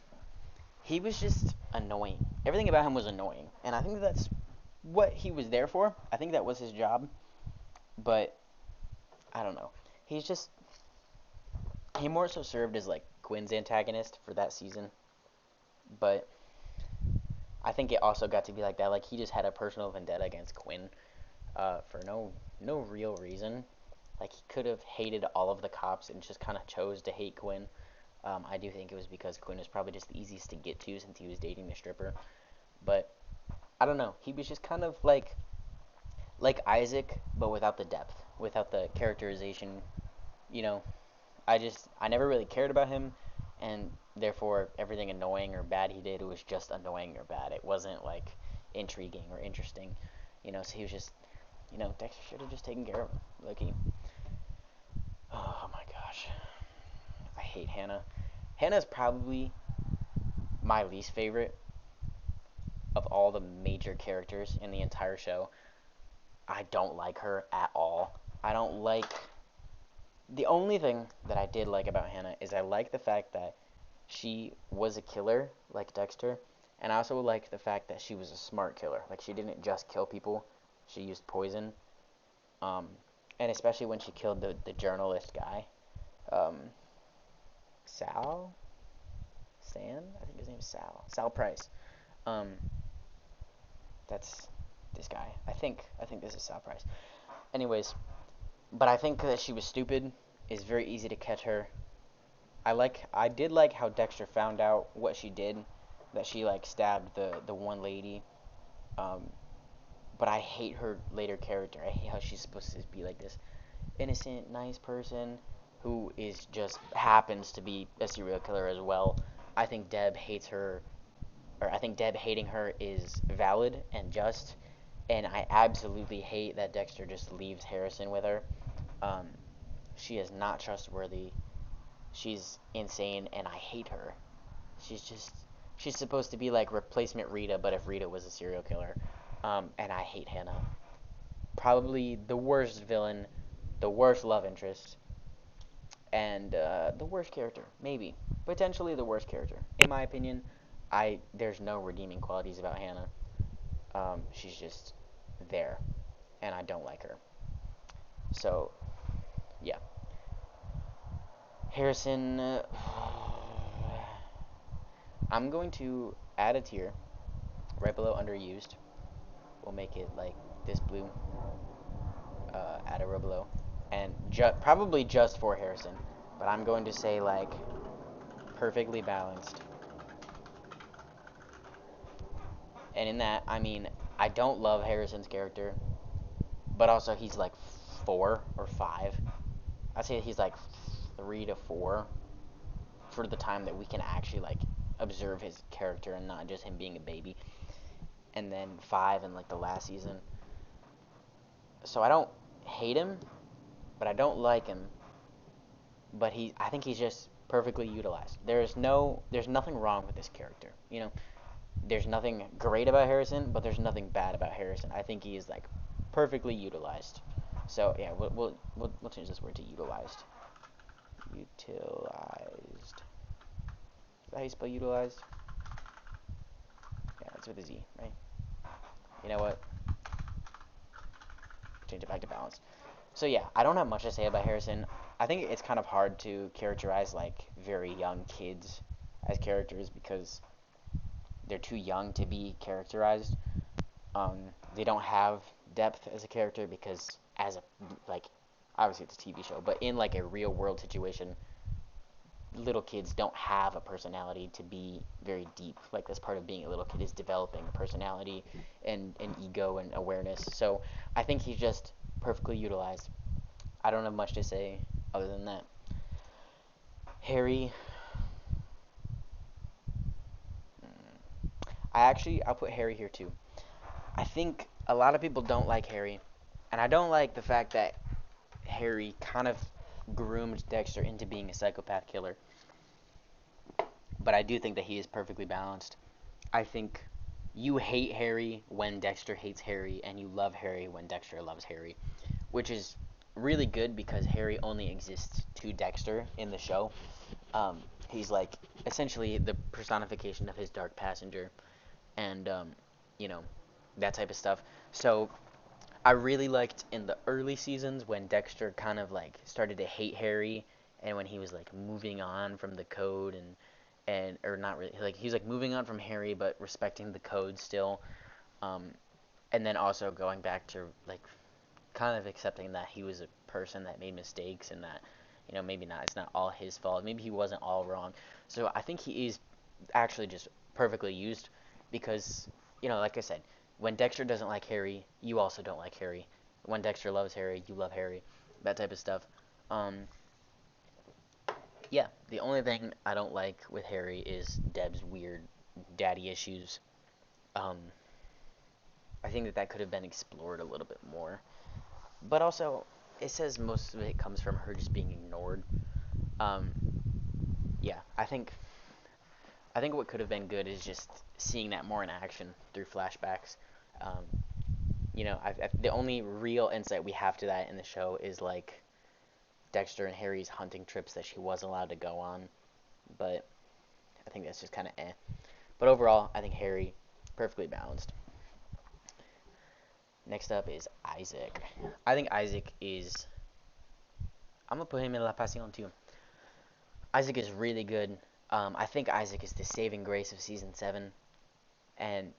He was just annoying. Everything about him was annoying, and I think that's what he was there for. I think that was his job, but I don't know. He's just he more so served as like Quinn's antagonist for that season, but I think it also got to be like that. Like he just had a personal vendetta against Quinn for no real reason. Like he could have hated all of the cops and just kind of chose to hate Quinn. I do think it was because Quinn was probably just the easiest to get to since he was dating the stripper. But I don't know. He was just kind of like Isaac, but without the depth, without the characterization. You know, I never really cared about him, and therefore everything annoying or bad he did was just annoying or bad. It wasn't like intriguing or interesting. You know, so he was just, Dexter should have just taken care of him. Look, Oh my gosh. I hate Hannah. Hannah's probably my least favorite of all the major characters in the entire show. I don't like her at all. I don't like. The only thing that I did like about Hannah is I like the fact that she was a killer, like Dexter, and I also like the fact that she was a smart killer. Like, she didn't just kill people, she used poison. Um, and especially when she killed the journalist guy. Um, Sal? San? I think his name's Sal. Sal Price. Um, that's this guy. I think this is Sal Price. Anyways, but I think that she was stupid. It's very easy to catch her. I did like how Dexter found out what she did, that she like stabbed the one lady. Um, but I hate her later character. I hate how she's supposed to be like this innocent, nice person who is just happens to be a serial killer as well. I think Deb hates her, or I think Deb hating her is valid and just, and I absolutely hate that Dexter just leaves Harrison with her. Um, she is not trustworthy. She's insane, and I hate her. She's just she's supposed to be like replacement Rita, but if Rita was a serial killer. And I hate Hannah. Probably the worst villain, the worst love interest, and the worst character. Maybe potentially the worst character, in my opinion. I There's no redeeming qualities about Hannah. She's just there, and I don't like her. So yeah, Harrison. I'm going to add a tier right below underused. We'll make it like this blue. Add a row below, and probably just for Harrison, but I'm going to say like perfectly balanced. And in that, I mean, I don't love Harrison's character, but also he's like 4 or 5. I'd say he's like 3 to 4 for the time that we can actually like observe his character and not just him being a baby. And then 5 in like the last season. So I don't hate him, but I don't like him. But I think he's just perfectly utilized. There's nothing wrong with this character. There's nothing great about Harrison, but there's nothing bad about Harrison. I think he is like perfectly utilized. So yeah, we'll change this word to utilized. Utilized. Is that how you spell utilized? Yeah, it's with a Z, right? You know what? Change it back to balanced. So yeah, I don't have much to say about Harrison. I think it's kind of hard to characterize like very young kids as characters because they're too young to be characterized. They don't have depth as a character because as a like obviously it's a TV show, but in like a real world situation, little kids don't have a personality to be very deep. Like that's part of being a little kid is developing a personality and ego and awareness. So I think he's just perfectly utilized. I don't have much to say other than that. Harry, I'll put Harry here too. I think a lot of people don't like Harry, and I don't like the fact that Harry kind of groomed Dexter into being a psychopath killer. But I do think that he is perfectly balanced. I think you hate Harry when Dexter hates Harry, and you love Harry when Dexter loves Harry, which is really good because Harry only exists to Dexter in the show. He's like essentially the personification of his dark passenger, and you know that type of stuff. So I really liked in the early seasons when Dexter kind of like started to hate Harry, and when he was like moving on from the code and or not really like he's like moving on from Harry but respecting the code still, um, and then also going back to like kind of accepting that he was a person that made mistakes and that maybe not it's not all his fault, maybe he wasn't all wrong. So I think he is actually just perfectly used because like I said, when Dexter doesn't like Harry, you also don't like Harry. When Dexter loves Harry, you love Harry. That type of stuff. um yeah, the only thing I don't like with Harry is Deb's weird daddy issues. um I think that could have been explored a little bit more. But also, it says most of it comes from her just being ignored. Um, yeah, I think what could have been good is just seeing that more in action through flashbacks. Um, the only real insight we have to that in the show is like Dexter and Harry's hunting trips that she wasn't allowed to go on. But I think that's just kind of eh. But overall, I think Harry perfectly balanced. Next up is Isaac. I think Isaac is. I'm gonna put him in La Passion too. Isaac is really good. I think Isaac is the saving grace of season 7, and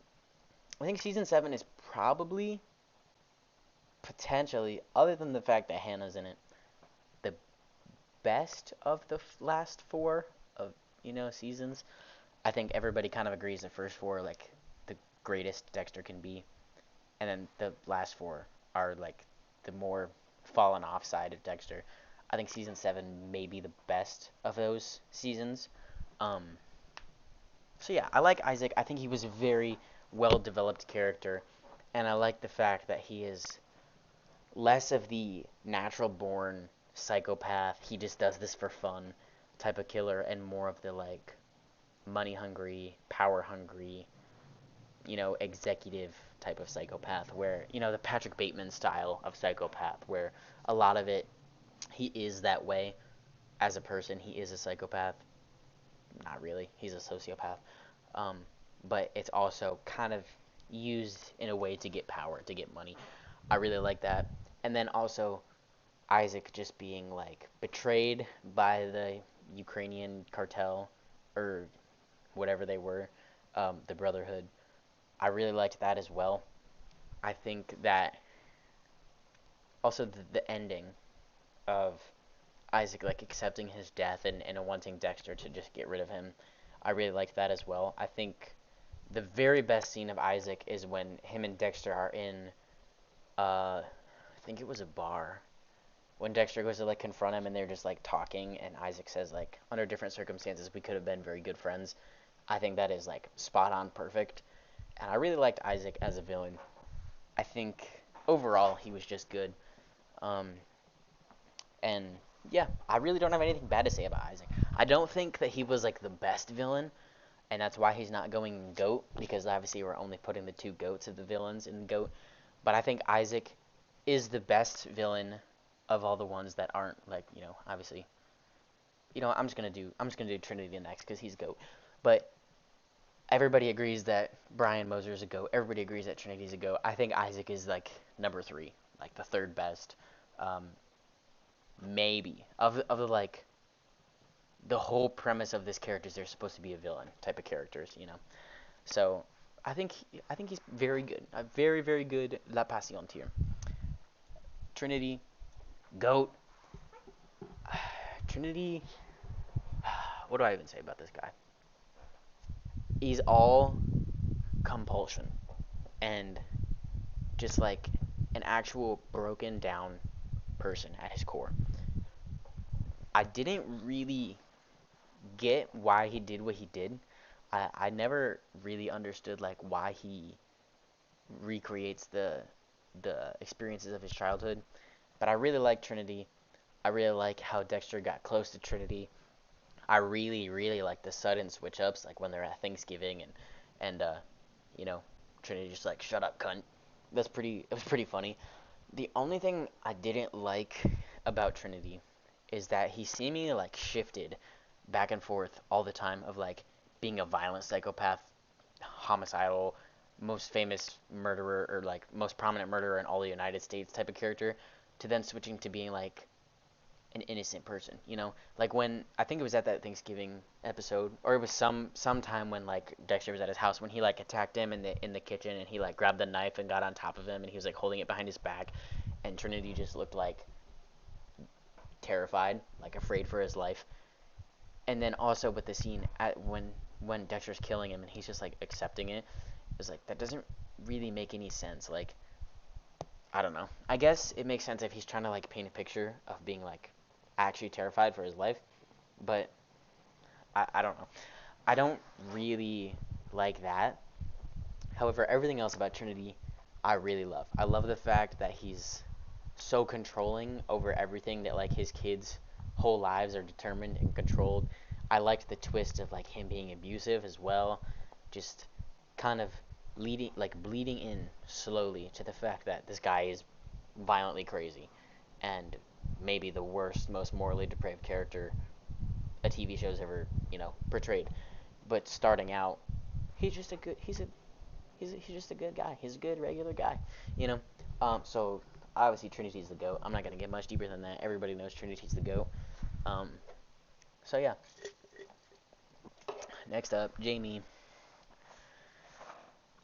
I think season 7 is probably potentially, other than the fact that Hannah's in it, the best of the last four of seasons. I think everybody kind of agrees the first four are like the greatest Dexter can be, and then the last four are like the more fallen off side of Dexter. I think season 7 may be the best of those seasons. Um, so yeah, I like Isaac. I think he was a very well developed character, and I like the fact that he is less of the natural born psychopath, he just does this for fun type of killer, and more of the like money hungry, power hungry, executive type of psychopath, where, the Patrick Bateman style of psychopath, where a lot of it, he is that way as a person. He is a psychopath. Not really. He's a sociopath. Um, but it's also kind of used in a way to get power, to get money. I really like that. And then also Isaac just being like betrayed by the Ukrainian cartel or whatever they were, the Brotherhood. I really liked that as well. I think that also the ending of Isaac like accepting his death and wanting Dexter to just get rid of him. I really liked that as well. I think the very best scene of Isaac is when him and Dexter are in I think it was a bar. When Dexter goes to like confront him and they're just like talking and Isaac says like under different circumstances we could have been very good friends. I think that is like spot on perfect. And I really liked Isaac as a villain. I think overall he was just good. Um, and yeah, I really don't have anything bad to say about Isaac. I don't think that he was like the best villain, and that's why he's not going GOAT, because obviously we're only putting the two GOATs of the villains in GOAT. But I think Isaac is the best villain of all the ones that aren't like, obviously. I'm just gonna do Trinity next because he's GOAT. But everybody agrees that Brian Moser is a GOAT. Everybody agrees that Trinity's a GOAT. I think Isaac is like number 3, like the third best. Um, maybe of the like the whole premise of this character is they're supposed to be a villain type of characters. So I think he's very good, a very very good La Passion tier. Trinity, goat. Trinity. What do I even say about this guy? He's all compulsion and just like an actual broken down person at his core. I didn't really get why he did what he did. I never really understood like why he recreates the experiences of his childhood. But I really like Trinity. I really like how Dexter got close to Trinity. I really, really like the sudden switch ups, like when they're at Thanksgiving and you know, Trinity just like shut up, cunt. It was pretty funny. The only thing I didn't like about Trinity is that he seemingly like shifted back and forth all the time of like being a violent psychopath, homicidal, most famous murderer or like most prominent murderer in all the United States type of character, to then switching to being like an innocent person. Like when I think it was at that Thanksgiving episode, or it was sometime when like Dexter was at his house when he like attacked him in the kitchen and he like grabbed the knife and got on top of him and he was like holding it behind his back, and Trinity just looked like terrified, like afraid for his life. And then also with the scene at when Dexter's killing him and he's just like accepting it, it's like that doesn't really make any sense. Like I don't know. I guess it makes sense if he's trying to like paint a picture of being like actually terrified for his life, but I don't know. I don't really like that. However, everything else about Trinity, I really love. I love the fact that he's so controlling over everything that like his kids' whole lives are determined and controlled. I liked the twist of like him being abusive as well, just kind of leading like bleeding in slowly to the fact that this guy is violently crazy and maybe the worst, most morally depraved character a TV show's ever, portrayed. But starting out, he's just a good he's just a good guy. He's a good regular guy, you know. So obviously Trinity's the goat. I'm not gonna get much deeper than that. Everybody knows Trinity's the goat. Um, so yeah. Next up, Jamie.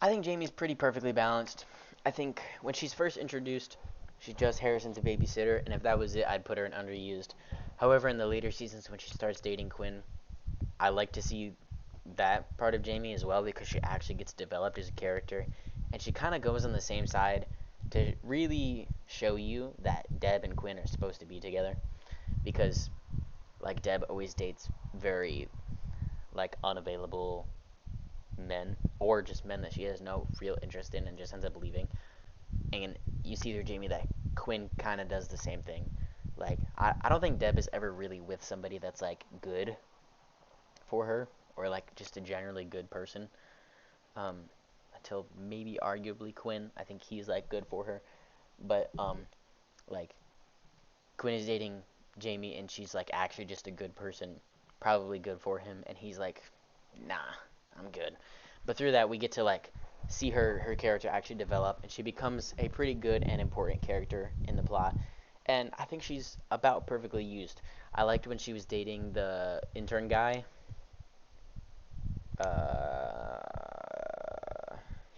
I think Jamie's pretty perfectly balanced. I think when she's first introduced, she's just Harrison's a babysitter, and if that was it, I'd put her in underused. However, in the later seasons when she starts dating Quinn, I like to see that part of Jamie as well because she actually gets developed as a character, and she kind of goes on the same side to really show you that Deb and Quinn are supposed to be together because like Deb always dates very like unavailable men or just men that she has no real interest in and just ends up leaving. And you see through Jamie that Quinn kind of does the same thing. Like I don't think Deb is ever really with somebody that's like good for her or like just a generally good person. Um, until maybe arguably Quinn. I think he's like good for her, but like Quinn is dating Jamie and she's like actually just a good person, probably good for him, and he's like, nah, I'm good. But through that we get to like see her character actually develop, and she becomes a pretty good and important character in the plot. And I think she's about perfectly used. I liked when she was dating the intern guy.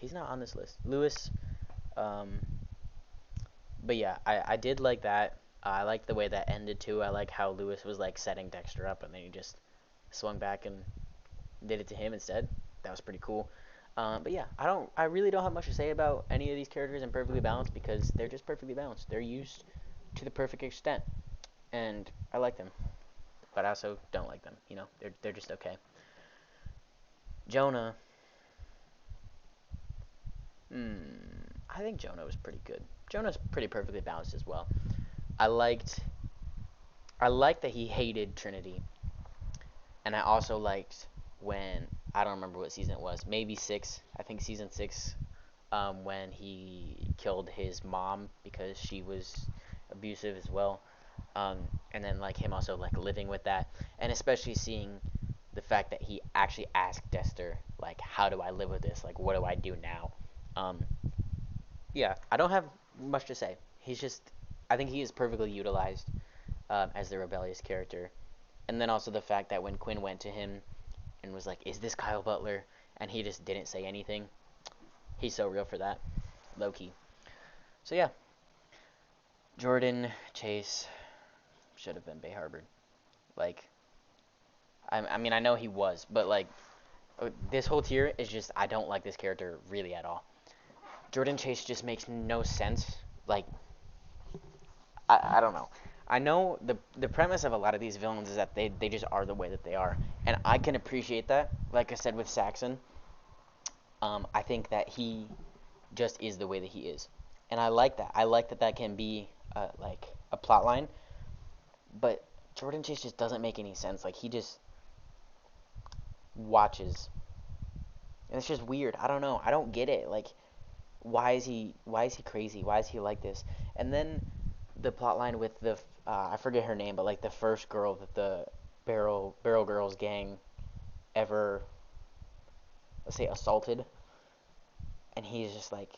He's not on this list. Lewis. Um, but yeah, I did like that. I liked the way that ended too. I like how Lewis was like setting Dexter up, and then he just swung back and did it to him instead. That was pretty cool. But yeah, I really don't have much to say about any of these characters in Perfectly Balanced because they're just perfectly balanced. They're used to the perfect extent, and I like them. But I also don't like them. They're just okay. Jonah. I think Jonah was pretty good. Jonah's pretty perfectly balanced as well. I liked I liked that he hated Trinity, and I also liked when I don't remember what season it was. Maybe six. I think season six. When he killed his mom because she was abusive as well. And then like him also like living with that, and especially seeing the fact that he actually asked Dexter like, how do I live with this? Like, what do I do now? Um, yeah, I don't have much to say. He's just, I think he is perfectly utilized as the rebellious character. And then also the fact that when Quinn went to him and was like, "Is this Kyle Butler?" and he just didn't say anything. He's so real for that, low key. So yeah, Jordan Chase should have been Bay Harbored. Like, I mean, I know he was, but like, this whole tier is just I don't like this character really at all. Jordan Chase just makes no sense. Like, I don't know. I know the premise of a lot of these villains is that they just are the way that they are, and I can appreciate that. Like I said with Saxon, I think that he just is the way that he is, and I like that. I like that that can be like a plot line, but Jordan Chase just doesn't make any sense. Like he just watches, and it's just weird. I don't know. I don't get it. Like why is he crazy? Why is he like this? And then the plot line with the I forget her name, but like the first girl that the Barrel Girls gang ever, let's say, assaulted, and he's just like,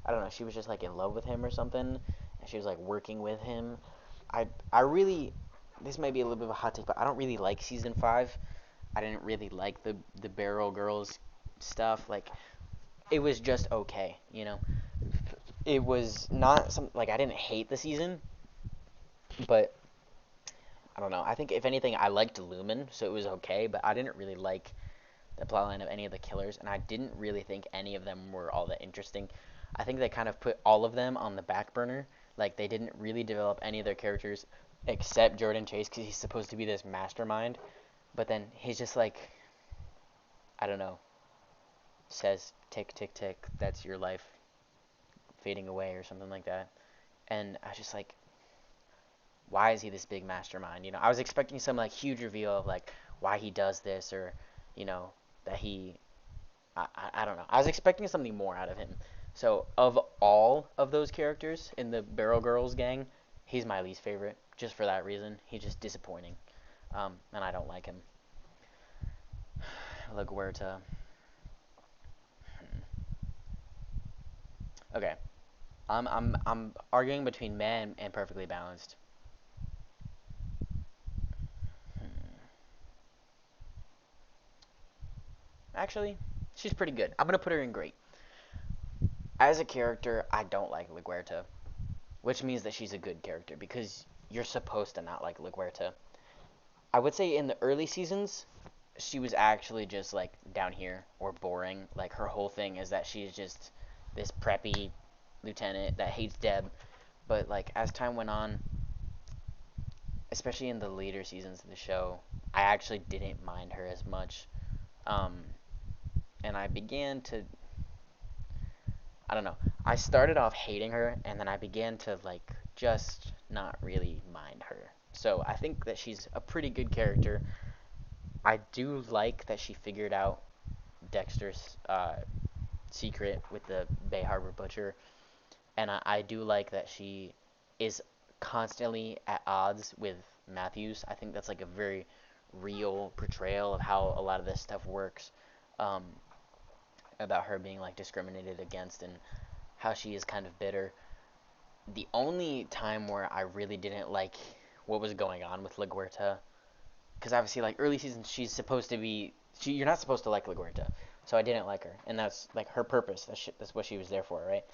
I don't know, she was just like in love with him or something, and she was like working with him. I really, this might be a little bit of a hot take, but I don't really like season 5. I didn't really like the Barrel Girls stuff. Like it was just okay, you know. It was not some like I didn't hate the season, but I don't know. I think if anything, I liked Lumen, so it was okay, but I didn't really like the plotline of any of the killers, and I didn't really think any of them were all that interesting. I think they kind of put all of them on the back burner. Like they didn't really develop any of their characters except Jordan Chase because he's supposed to be this mastermind, but then he's just like, I don't know, says tick tick tick, that's your life fading away or something like that. And I was just like, why is he this big mastermind? I was expecting some like huge reveal of like why he does this, or you know that I don't know. I was expecting something more out of him. So of all of those characters in the Barrel Girls gang, he's my least favorite. Just for that reason, he's just disappointing, and I don't like him. LaGuerta. Okay, I'm arguing between man and perfectly balanced. Actually, she's pretty good. I'm gonna put her in great. As a character, I don't like LaGuerta, which means that she's a good character because you're supposed to not like LaGuerta. I would say in the early seasons, she was actually just like down here or boring. Like her whole thing is that she's just this preppy lieutenant that hates Deb. But like as time went on, especially in the later seasons of the show, I actually didn't mind her as much. Um, and I began to, I don't know. I started off hating her, and then I began to like just not really mind her. So I think that she's a pretty good character. I do like that she figured out Dexter's secret with the Bay Harbor Butcher, and I do like that she is constantly at odds with Matthews. I think that's like a very real portrayal of how a lot of this stuff works, um, about her being like discriminated against and how she is kind of bitter. The only time where I really didn't like what was going on with LaGuerta, because obviously like early seasons she's supposed to be, you're not supposed to like LaGuerta, so I didn't like her, and that's like her purpose. That's what she was there for, right?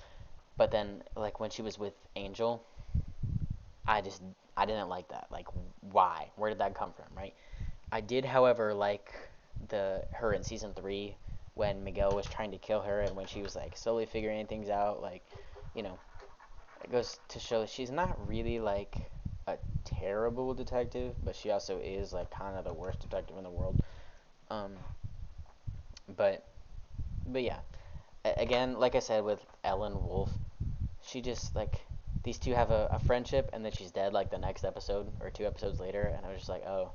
But then like when she was with Angel, I just I didn't like that. Like why? Where did that come from, right? I did, however, like the her in season 3 when Miguel was trying to kill her and when she was like slowly figuring things out, like you know, it goes to show she's not really like a terrible detective, but she also is like kind of the worst detective in the world. Um, but but yeah, again, like I said with Ellen Wolf, she just like these two have a friendship, and then she's dead like the next episode or 2 episodes later, and I was just like, oh,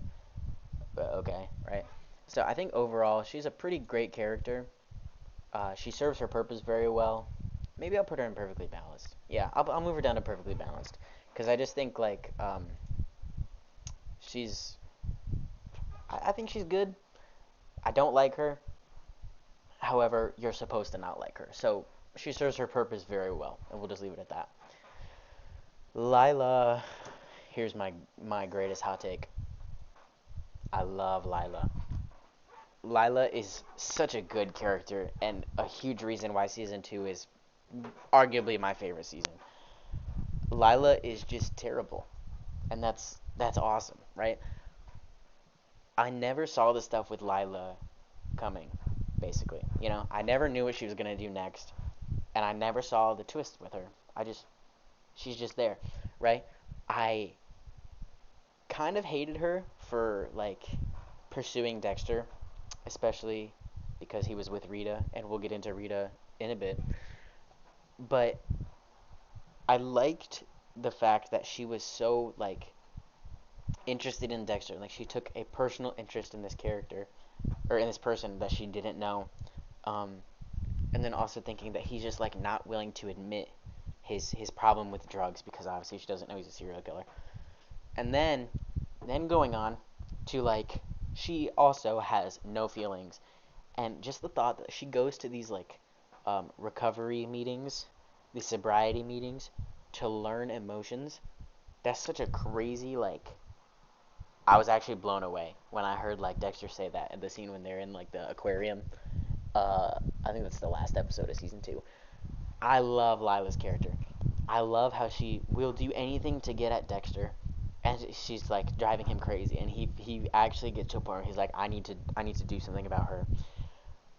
okay, right. So I think overall she's a pretty great character. She serves her purpose very well. Maybe I'll put her in perfectly balanced. Yeah, I'll move her down to perfectly balanced because I just think like she's I think she's good. I don't like her. However, you're supposed to not like her. So she serves her purpose very well, and we'll just leave it at that. Lila, here's my greatest hot take. I love Lila. Lila is such a good character and a huge reason why season 2 is arguably my favorite season. Lila is just terrible, and that's awesome, right? I never saw the stuff with Lila coming, basically. I never knew what she was gonna do next, and I never saw the twist with her. She's just there, right? I kind of hated her for like pursuing Dexter, especially because he was with Rita, and we'll get into Rita in a bit. But I liked the fact that she was so like interested in Dexter. Like she took a personal interest in this character or in this person that she didn't know. Um, and then also thinking that he's just like not willing to admit his problem with drugs because obviously she doesn't know he's a serial killer. And then going on to like she also has no feelings, and just the thought that she goes to these like recovery meetings, these sobriety meetings to learn emotions. That's such a crazy like. I was actually blown away when I heard like Dexter say that at the scene when they're in like the aquarium. I think that's the last episode of season 2. I love Lila's character. I love how she will do anything to get at Dexter, and she's like driving him crazy. And he actually gets to a point where he's like, I need to do something about her.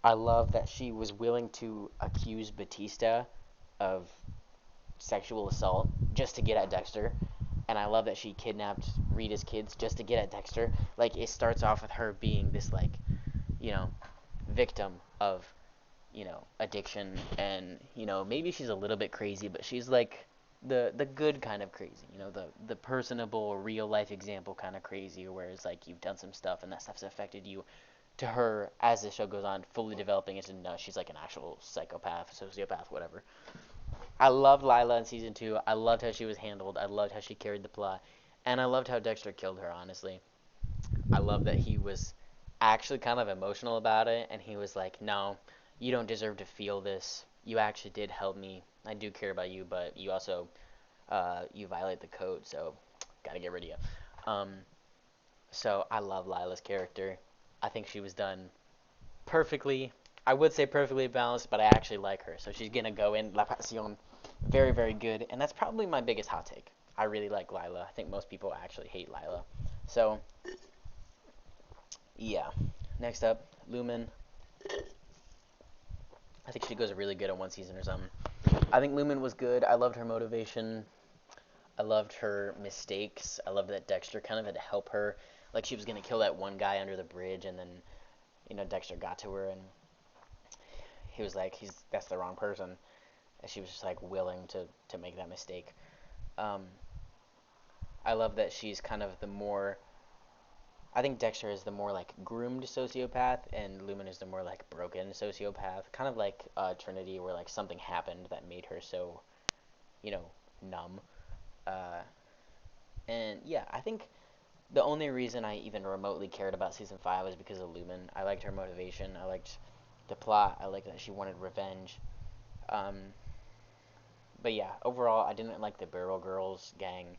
I love that she was willing to accuse Batista of sexual assault just to get at Dexter. And I love that she kidnapped Rita's kids just to get at Dexter. Like it starts off with her being this like, you know, victim of, addiction, and maybe she's a little bit crazy, but she's like the good kind of crazy, the personable, real life example kind of crazy, where it's like you've done some stuff and that stuff's affected you. To her, as the show goes on, fully developing into no, she's like an actual psychopath, sociopath, whatever. I loved Lila in season 2. I loved how she was handled. I loved how she carried the plot, and I loved how Dexter killed her. Honestly, I love that he was actually kind of emotional about it, and he was like, "No, you don't deserve to feel this. You actually did help me. I do care about you, but you also you violate the code, so gotta get rid of you." So I love Lila's character. I think she was done perfectly. I would say perfectly balanced, but I actually like her. So she's gonna go in La Passion, very very good, and that's probably my biggest hot take. I really like Lila. I think most people actually hate Lila. So yeah. Next up, Lumen. I think she goes really good in one season or something. I think Lumen was good. I loved her motivation. I loved her mistakes. I loved that Dexter kind of had to help her. Like she was gonna kill that one guy under the bridge, and then Dexter got to her, and he was like, "He's that's the wrong person." And she was just like willing to make that mistake. Um, I love that she's kind of the more. I think Dexter is the more like groomed sociopath, and Lumen is the more like broken sociopath. Kind of like Trinity, where like something happened that made her so you know numb. Uh, and yeah, I think the only reason I even remotely cared about season 5 was because of Lumen. I liked her motivation. I liked the plot. I liked that she wanted revenge. Um, but yeah, overall, I didn't like the Barrel Girls gang.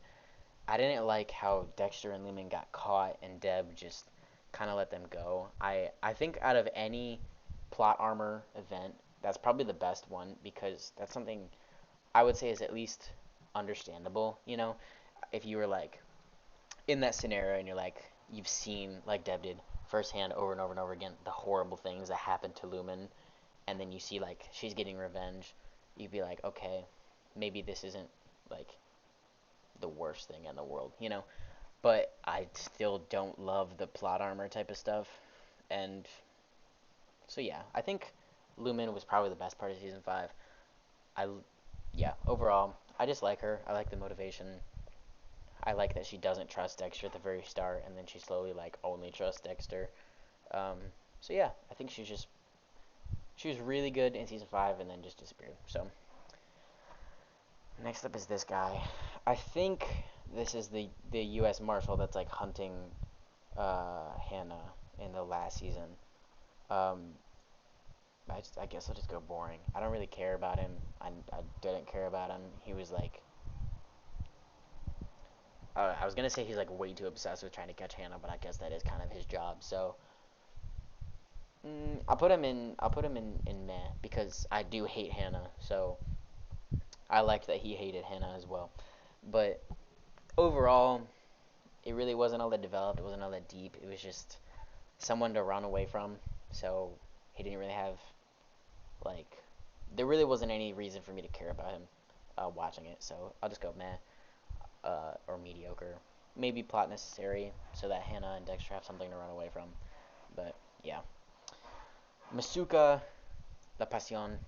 I didn't like how Dexter and Lumen got caught and Deb just kind of let them go. I think out of any plot armor event, that's probably the best one because that's something I would say is at least understandable. If you were like in that scenario and you're like you've seen like Deb did firsthand over and over and over again the horrible things that happened to Lumen, and then you see like she's getting revenge, you'd be like, okay, maybe this isn't like the worst thing in the world. But I still don't love the plot armor type of stuff, and so yeah, I think Lumen was probably the best part of season 5. I Yeah, overall, I just like her. I like the motivation. I like that she doesn't trust Dexter at the very start, and then she slowly like only trusts Dexter. Um, so yeah, I think she was really good in season 5, and then just disappeared. So next up is this guy. I think this is the U.S. Marshal that's like hunting Hannah in the last season. Um, I guess I'll just go boring. I don't really care about him. I didn't care about him. He was like I was gonna say he's like way too obsessed with trying to catch Hannah, but I guess that is kind of his job. So I'll put him in meh because I do hate Hannah. So I liked that he hated Hannah as well. But overall, it really wasn't all that developed. It wasn't all that deep. It was just someone to run away from. So he didn't really have like there really wasn't any reason for me to care about him watching it. So I'll just go meh or mediocre. Maybe plot necessary so that Hannah and Dexter have something to run away from. But yeah, Masuka La Pasión.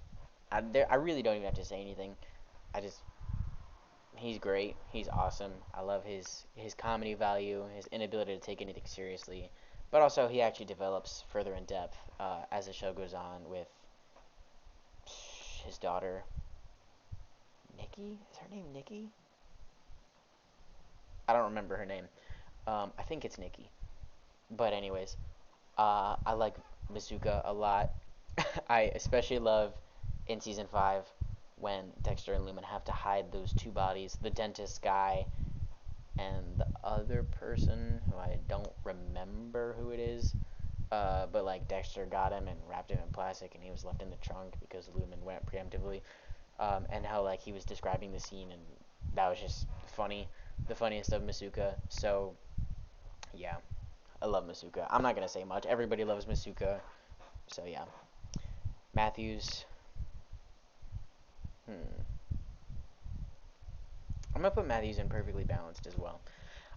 I really don't even have to say anything. I just he's great. He's awesome. I love his comedy value, his inability to take anything seriously, but also he actually develops further in depth as the show goes on with his daughter Nikki. Is her name Nikki? I don't remember her name. I think it's Nikki. But anyways, I like Masuka a lot. I especially love in season 5 when Dexter and Lumen have to hide those two bodies, the dentist guy and the other person who I don't remember who it is. But like Dexter got him and wrapped him in plastic, and he was left in the trunk because Lumen went preemptively. And how like he was describing the scene, and that was just funny, the funniest of Masuka. So yeah, I love Masuka. I'm not gonna say much. Everybody loves Masuka. So yeah, Matthews. Hmm. I'm gonna put Matthews in perfectly balanced as well.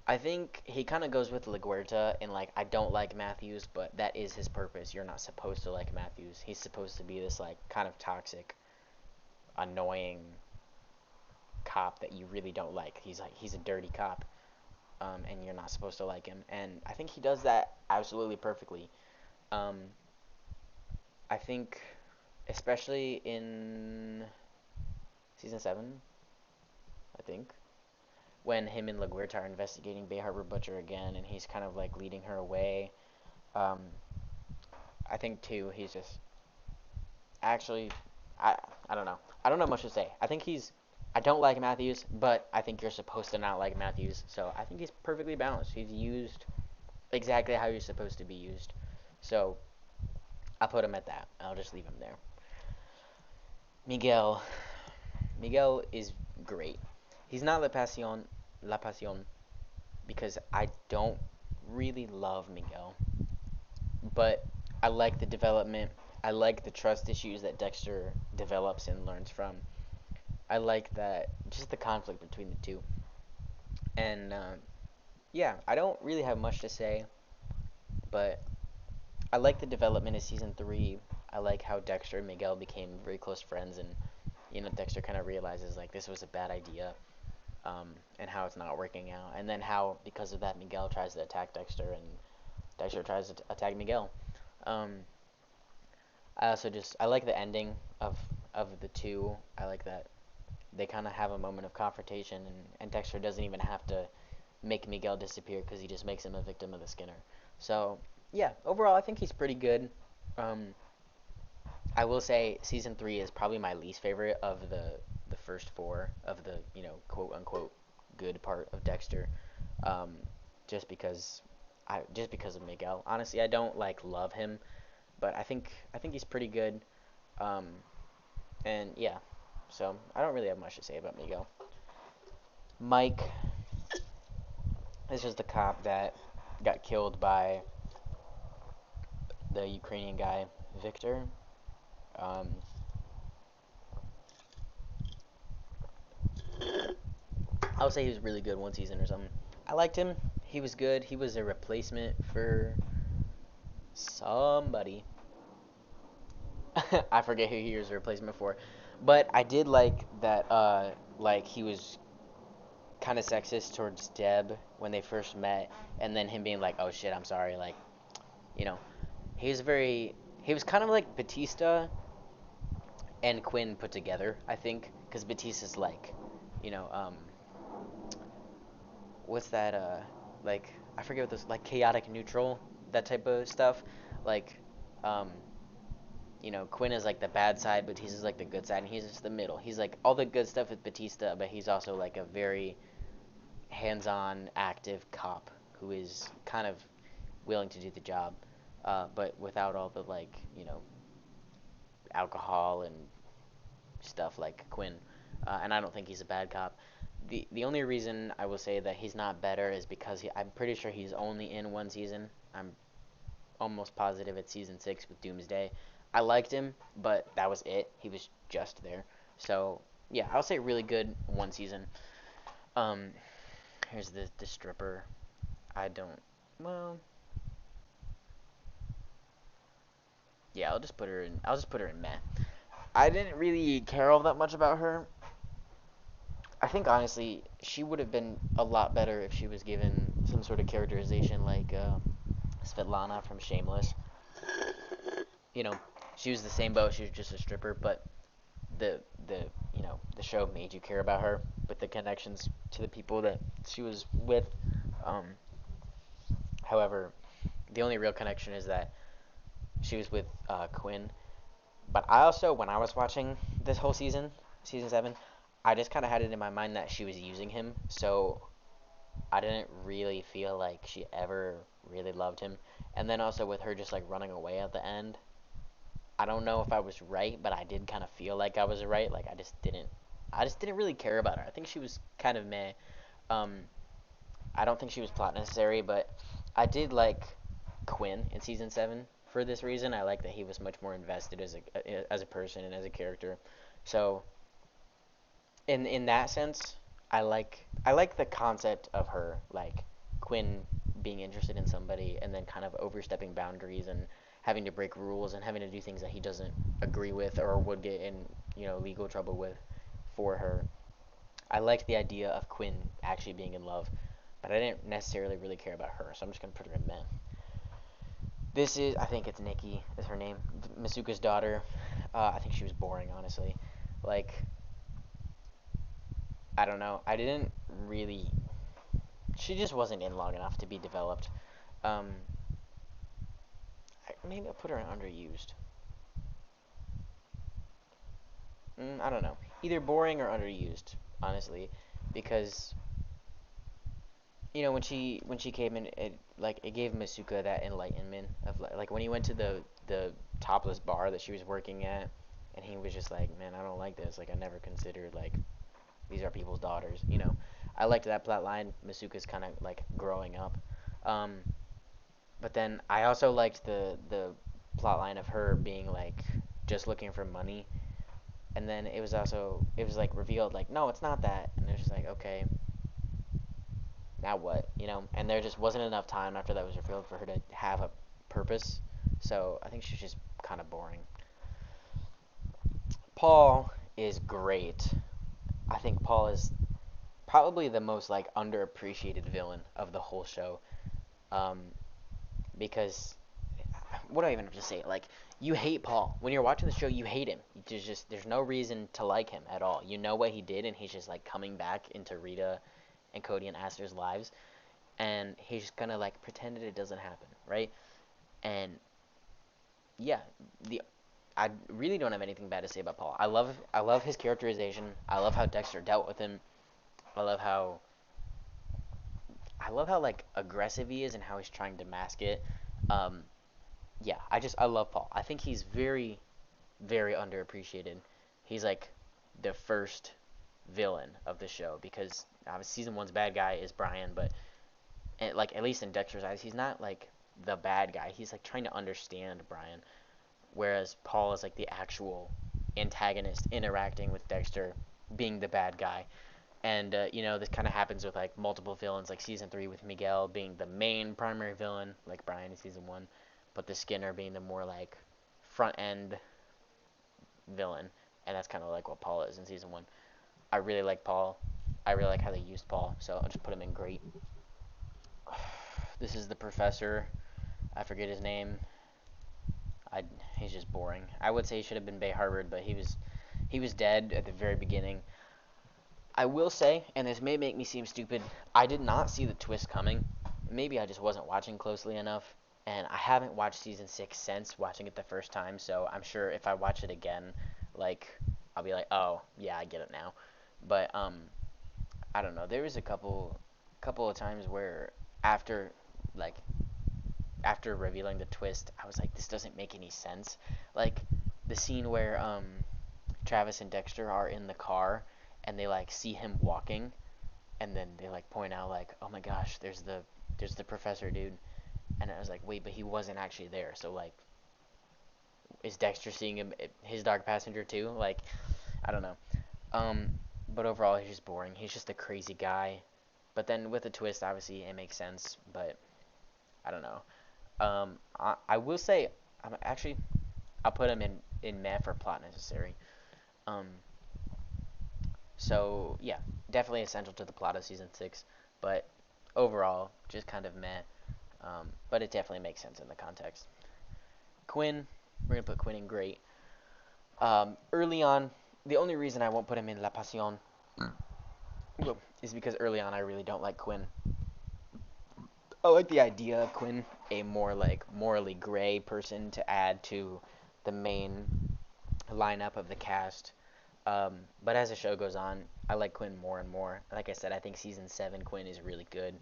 I think he kind of goes with LaGuerta, and like I don't like Matthews, but that is his purpose. You're not supposed to like Matthews. He's supposed to be this like kind of toxic, annoying cop that you really don't like. He's a dirty cop, and you're not supposed to like him. And I think he does that absolutely perfectly. Um, I think, especially in season 7, I think, when him and LaGuerta are investigating Bay Harbor Butcher again, and he's kind of like leading her away. Um, I think too, he's just actually, I I don't know. I don't know much to say. I think he's. I don't like Matthews, but I think you're supposed to not like Matthews. So I think he's perfectly balanced. He's used exactly how he's supposed to be used. So I'll put him at that. I'll just leave him there. Miguel. Miguel is great. He's not La Pasión, because I don't really love Miguel, but I like the development. I like the trust issues that Dexter develops and learns from. I like that just the conflict between the two. And yeah, I don't really have much to say, but I like the development of season 3. I like how Dexter and Miguel became very close friends, and Dexter kind of realizes like this was a bad idea, and how it's not working out, and then how because of that Miguel tries to attack Dexter, and Dexter tries to attack Miguel. Um, I also just I like the ending of the two. I like that they kind of have a moment of confrontation, and Dexter doesn't even have to make Miguel disappear because he just makes him a victim of the Skinner. So yeah, overall I think he's pretty good. Um, I will say season 3 is probably my least favorite of the first four of the quote unquote good part of Dexter. Um, just because just because of Miguel. Honestly, I don't like love him, but I think he's pretty good. Um, and yeah, so I don't really have much to say about Miguel. Mike, this is the cop that got killed by the Ukrainian guy Victor. Um, I would say he was really good one season or something. I liked him. He was good. He was a replacement for somebody. I forget who he was a replacement for, but I did like that. Like he was kind of sexist towards Deb when they first met, and then him being like, "Oh shit, I'm sorry." Like, you know, he was very. He was kind of like Batista and Quinn put together, I think, because Batista's like, you know, what's that? Like I forget what this like chaotic neutral, that type of stuff. Like, um, Quinn is like the bad side, Batista's like the good side, and he's just the middle. He's like all the good stuff with Batista, but he's also like a very hands-on, active cop who is kind of willing to do the job, but without all the like alcohol and stuff like Quinn. And I don't think he's a bad cop. The only reason I will say that he's not better is because I'm pretty sure he's only in one season. I'm almost positive it's season 6 with Doomsday. I liked him, but that was it. He was just there. So yeah, I'll say really good one season. Um, here's the stripper. I don't. Well, yeah, I'll just put her in. I'll just put her in meh. I didn't really care all that much about her. I think honestly, she would have been a lot better if she was given some sort of characterization like Svetlana from Shameless. You know, she was the same boat. She was just a stripper, but the the show made you care about her with the connections to the people that she was with. Um, however, the only real connection is that she was with Quinn. But I also, when I was watching this whole season 7, I just kind of had it in my mind that she was using him. So I didn't really feel like she ever really loved him. And then also with her just like running away at the end, I don't know if I was right, but I did kind of feel like I was right. Like I just didn't really care about her. I think she was kind of meh. Um, I don't think she was plot necessary, but I did like Quinn in season 7 for this reason. I like that he was much more invested as a person and as a character. So in that sense, I like the concept of her like Quinn being interested in somebody and then kind of overstepping boundaries and having to break rules and having to do things that he doesn't agree with or would get in legal trouble with for her. I liked the idea of Quinn actually being in love, but I didn't necessarily really care about her, so I'm just gonna put her in meh. This is, I think it's Nikki is her name, Masuka's daughter. I think she was boring, honestly. Like, I don't know. I didn't really. She just wasn't in long enough to be developed. Um, maybe I'll put her in underused. I don't know. Either boring or underused, honestly, because when she came in, it gave Masuka that enlightenment of like when he went to the topless bar that she was working at, and he was just like, man, I don't like this. Like I never considered like these are people's daughters. I liked that plot line. Masuka's kind of like growing up, um, but then I also liked the plot line of her being like just looking for money, and then it was like revealed like no, it's not that, and it's just like okay, now what? And there just wasn't enough time after that was revealed for her to have a purpose. So I think she's just kind of boring. Paul is great. I think Paul is probably the most like underappreciated villain of the whole show. Um, because what do I even have to say? Like you hate Paul when you're watching the show. You hate him. There's no reason to like him at all. You know what he did, and he's just like coming back into Rita and Cody and Aster's lives, and he's just gonna like pretend that it doesn't happen, right? And yeah, the I really don't have anything bad to say about Paul. I love his characterization. I love how Dexter dealt with him. I love how I love how like aggressive he is and how he's trying to mask it. Um, yeah, I love Paul. I think he's very very underappreciated. He's like the first villain of the show because season one's bad guy is Brian, but like at least in Dexter's eyes, he's not like the bad guy. He's like trying to understand Brian, whereas Paul is like the actual antagonist interacting with Dexter, being the bad guy. And this kind of happens with like multiple villains, like season three with Miguel being the main primary villain, like Brian in season one, but the Skinner being the more like front end villain, and that's kind of like what Paul is in season one. I really like Paul. I really like how they used Paul, so I'll just put him in great. This is the professor. I forget his name. I he's just boring. I would say he should have been Bay Harvard, but he was dead at the very beginning. I will say, and this may make me seem stupid, I did not see the twist coming. Maybe I just wasn't watching closely enough, and I haven't watched season 6 since watching it the first time, so I'm sure if I watch it again, like I'll be like, "Oh, yeah, I get it now." But I don't know. There was a couple of times where after like after revealing the twist, I was like, this doesn't make any sense. Like the scene where Travis and Dexter are in the car and they like see him walking and then they like point out like, "Oh my gosh, there's the professor dude." And I was like, "Wait, but he wasn't actually there." So like is Dexter seeing him his dark passenger too? Like I don't know. Um but overall he's just boring. He's just a crazy guy. But then with a twist obviously it makes sense, but I don't know. I will say I'm actually I'll put him in meh for plot necessary. Um, so yeah, definitely essential to the plot of season 6, but overall just kind of meh. But it definitely makes sense in the context. Quinn, we're gonna put Quinn in great. Early on, the only reason I won't put him in La Passion is because early on I really don't like Quinn. I like the idea of Quinn, a more like morally gray person to add to the main lineup of the cast. But as the show goes on, I like Quinn more and more. Like I said, I think season 7 Quinn is really good.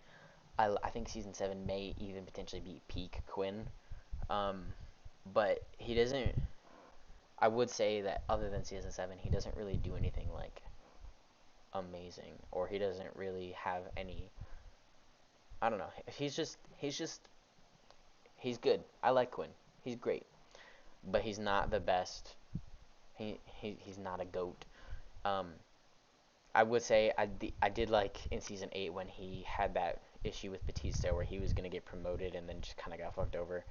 I think season 7 may even potentially be peak Quinn. Um, but he doesn't. I would say that other than season 7, he doesn't really do anything like amazing, or he doesn't really have any. I don't know. He's good. I like Quinn. He's great, but he's not the best. He's not a goat. Um, I would say I did like in season 8 when he had that issue with Batista where he was gonna get promoted and then just kind of got fucked over.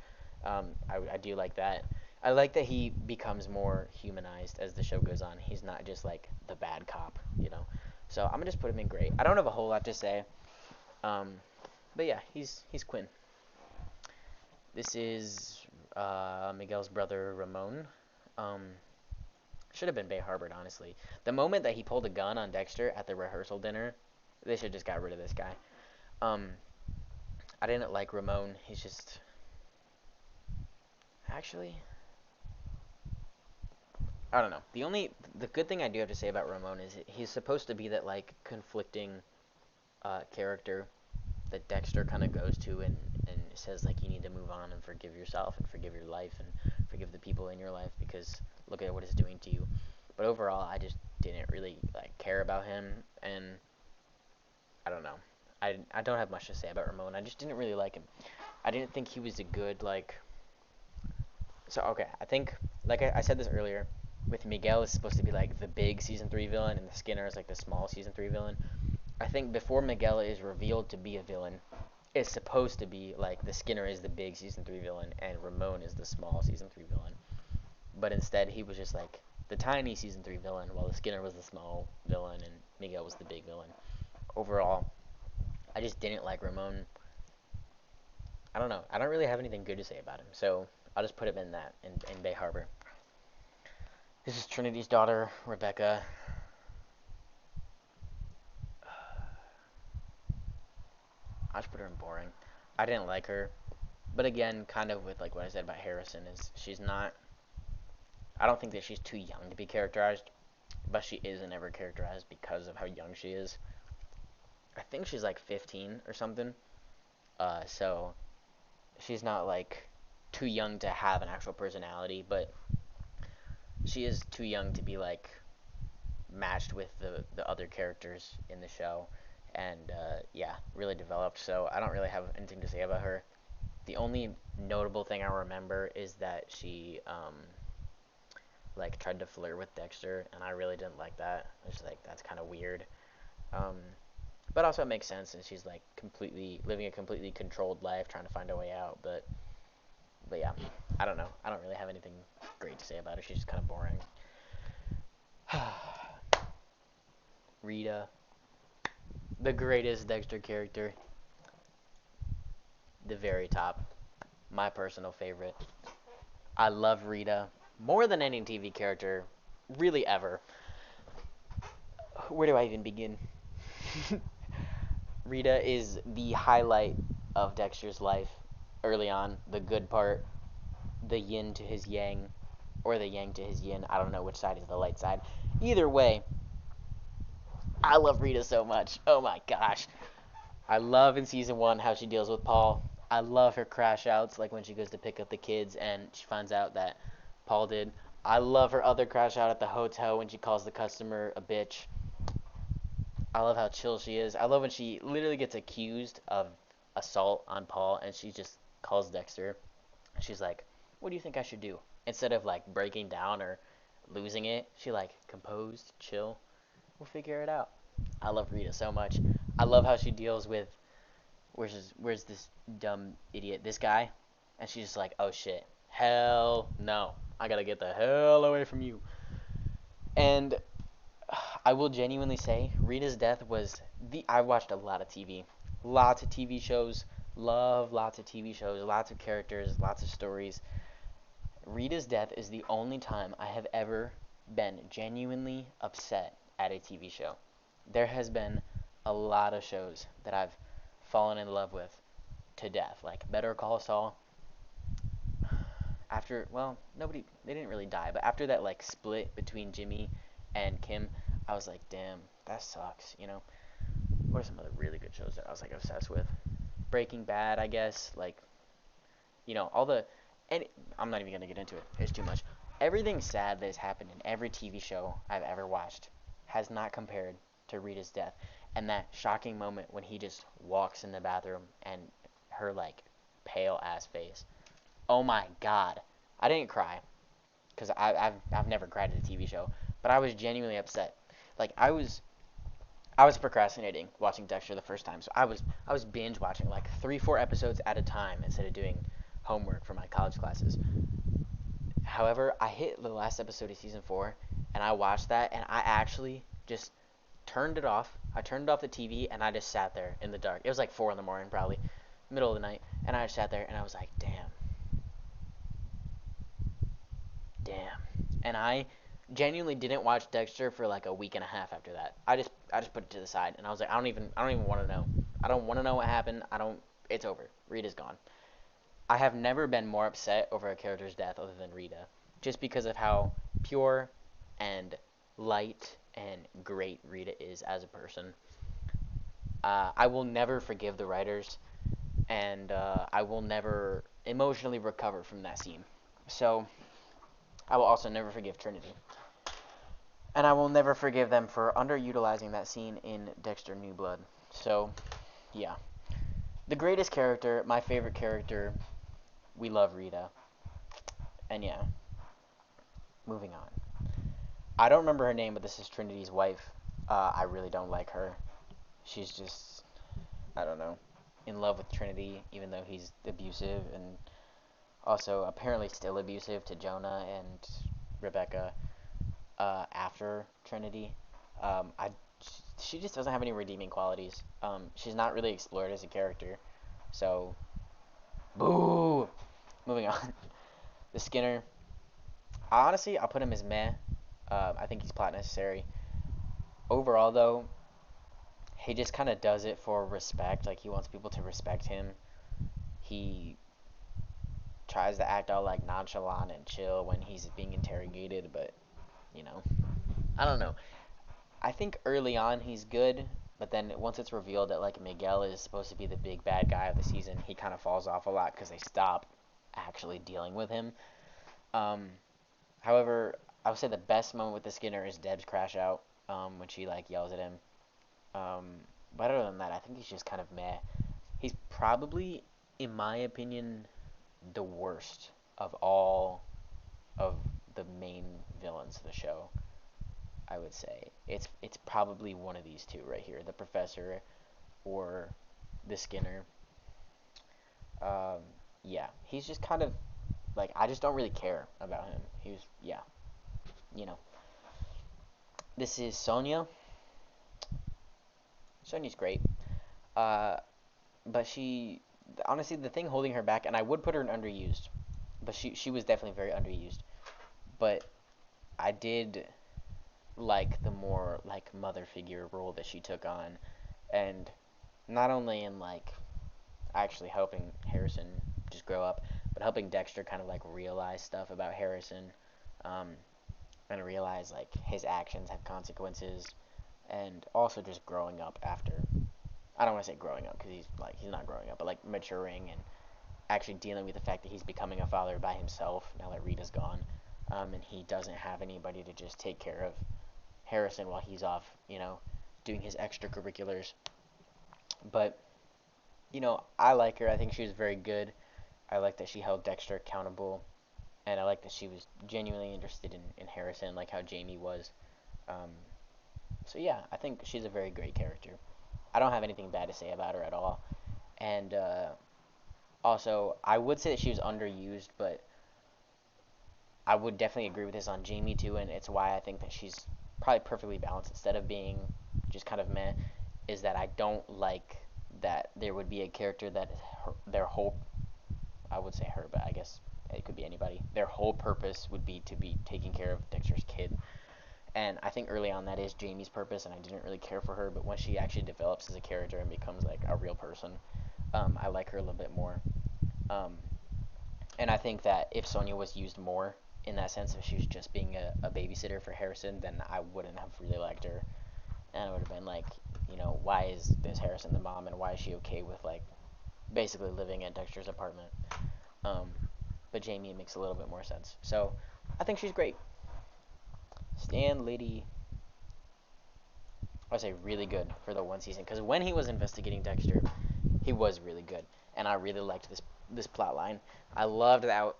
I do like that. I like that he becomes more humanized as the show goes on. He's not just like the bad cop, you know. So I'm gonna just put him in great. I don't have a whole lot to say, um, but yeah, he's Quinn. This is Miguel's brother Ramon. Um, should have been Bay Harbored, honestly. The moment that he pulled a gun on Dexter at the rehearsal dinner, they should just got rid of this guy. Um, I didn't like Ramon. He's just actually, I don't know. The good thing I do have to say about Ramon is he's supposed to be that like conflicting character that Dexter kind of goes to and says like you need to move on and forgive yourself and forgive your life and forgive the people in your life because look at what it's doing to you. But overall, I just didn't really like care about him, and I don't know. I don't have much to say about Ramon. I just didn't really like him. I didn't think he was a good like. So okay, I think like I said this earlier, with Miguel is supposed to be like the big season 3 villain, and the Skinner is like the small season 3 villain. I think before Miguel is revealed to be a villain, it's supposed to be like the Skinner is the big season 3 villain and Ramon is the small season 3 villain. But instead, he was just like the tiny season 3 villain, while the Skinner was the small villain and Miguel was the big villain. Overall, I just didn't like Ramon. I don't know. I don't really have anything good to say about him, so I'll just put him in that in Bay Harbor. This is Trinity's daughter, Rebecca. I just put her in boring. I didn't like her, but again, kind of with like what I said about Harrison is she's not. I don't think that she's too young to be characterized, but she isn't ever characterized because of how young she is. I think she's like 15 or something. So she's not like too young to have an actual personality, but she is too young to be like matched with the other characters in the show, and yeah, really developed. So I don't really have anything to say about her. The only notable thing I remember is that she like tried to flirt with Dexter, and I really didn't like that. I was like, that's kind of weird. Um, but also it makes sense, and she's like completely living a completely controlled life, trying to find a way out. But yeah, I don't know. I don't really have anything great to say about her. She's just kind of boring. Rita, the greatest Dexter character, the very top, my personal favorite. I love Rita more than any TV character, really ever. Where do I even begin? Rita is the highlight of Dexter's life early on, the good part, the yin to his yang, or the yang to his yin. I don't know which side is the light side. Either way, I love Rita so much. Oh my gosh. I love in season 1 how she deals with Paul. I love her crash outs, like when she goes to pick up the kids and she finds out that Paul did. I love her other crash out at the hotel when she calls the customer a bitch. I love how chill she is. I love when she literally gets accused of assault on Paul and she just calls Dexter. She's like, "What do you think I should do?" Instead of like breaking down or losing it, she like composed, chill. We'll figure it out. I love Rita so much. I love how she deals with where's this dumb idiot, this guy, and she's just like, "Oh shit, hell no, I gotta get the hell away from you." And I will genuinely say, Rita's death was the. I watched a lot of TV, lots of TV shows, love lots of TV shows, lots of characters, lots of stories. Rita's death is the only time I have ever been genuinely upset at a TV show. There has been a lot of shows that I've fallen in love with to death, like Better Call Saul. After, well, nobody, they didn't really die, but after that like split between Jimmy and Kim, I was like, damn, that sucks, you know. What are some other really good shows that I was like obsessed with? Breaking Bad, I guess, like, you know, all the, and I'm not even gonna get into it. It's too much. Everything sad that has happened in every TV show I've ever watched has not compared to Rita's death, and that shocking moment when he just walks in the bathroom and her like pale ass face. Oh my god, I didn't cry because I've never cried at a TV show, but I was genuinely upset. Like I was procrastinating watching Dexter the first time, so I was binge watching like 3-4 episodes at a time instead of doing homework for my college classes. However, I hit the last episode of season 4, and I watched that, and I actually just turned it off. I turned off the TV, and I just sat there in the dark. It was like 4 in the morning, probably middle of the night, and I just sat there, and I was like, damn. And I genuinely didn't watch Dexter for like a week and a half after that. I just put it to the side, and I was like, I don't even want to know. I don't want to know what happened. I don't. It's over. Rita's gone. I have never been more upset over a character's death other than Rita, just because of how pure and light and great Rita is as a person. I will never forgive the writers, and I will never emotionally recover from that scene. So I will also never forgive Trinity. And I will never forgive them for underutilizing that scene in Dexter New Blood. So, yeah. The greatest character, my favorite character, we love Rita. And yeah, moving on. I don't remember her name, but this is Trinity's wife. I really don't like her. She's just, I don't know, in love with Trinity, even though he's abusive and also apparently still abusive to Jonah and Rebecca after Trinity. I She just doesn't have any redeeming qualities. She's not really explored as a character, so boo. Moving on. The Skinner. Honestly, I'll put him as meh. I think he's plot necessary. Overall, though, he just kind of does it for respect. Like he wants people to respect him. He tries to act all like nonchalant and chill when he's being interrogated, but you know, I don't know. I think early on he's good, but then once it's revealed that like Miguel is supposed to be the big bad guy of the season, he kind of falls off a lot because they stop actually dealing with him. Um, However, I would say the best moment with the Skinner is Deb's crash out when she like yells at him. Um, but other than that, I think he's just kind of meh. He's probably, in my opinion, the worst of all of the main villains of the show. I would say it's probably one of these two right here, the Professor or the Skinner. Um, yeah, he's just kind of like I just don't really care about him. He was yeah, you know. This is Sonia. Sonia's great. Uh, but she honestly the thing holding her back, and I would put her in underused, but she was definitely very underused. But I did like the more like mother figure role that she took on, and not only in like actually helping Harrison just grow up, but helping Dexter kind of like realize stuff about Harrison, um, and realize like his actions have consequences, and also just growing up after. I don't want to say growing up because he's not growing up, but like maturing and actually dealing with the fact that he's becoming a father by himself now that Rita's gone, and he doesn't have anybody to just take care of Harrison while he's off, doing his extracurriculars. But I like her. I think she was very good. I like that she held Dexter accountable, and I like that she was genuinely interested in Harrison, like how Jamie was. Um, so yeah, I think she's a very great character. I don't have anything bad to say about her at all. And also, I would say that she was underused, but I would definitely agree with this on Jamie too, and it's why I think that she's probably perfectly balanced instead of being just kind of meh. Is that I don't like that there would be a character that their whole I would say her, but I guess it could be anybody. Their whole purpose would be to be taking care of Dexter's kid, and I think early on that is Jamie's purpose, and I didn't really care for her. But when she actually develops as a character and becomes like a real person, I like her a little bit more. Um, and I think that if Sonya was used more in that sense, if she was just being a babysitter for Harrison, then I wouldn't have really liked her, and it would have been like, why is this Harrison the mom, and why is she okay with like basically living at Dexter's apartment? Um, but Jamie makes a little bit more sense. So I think she's great. Stan Liddy, I would say really good for the one season because when he was investigating Dexter, he was really good, and I really liked this plot line. I loved that.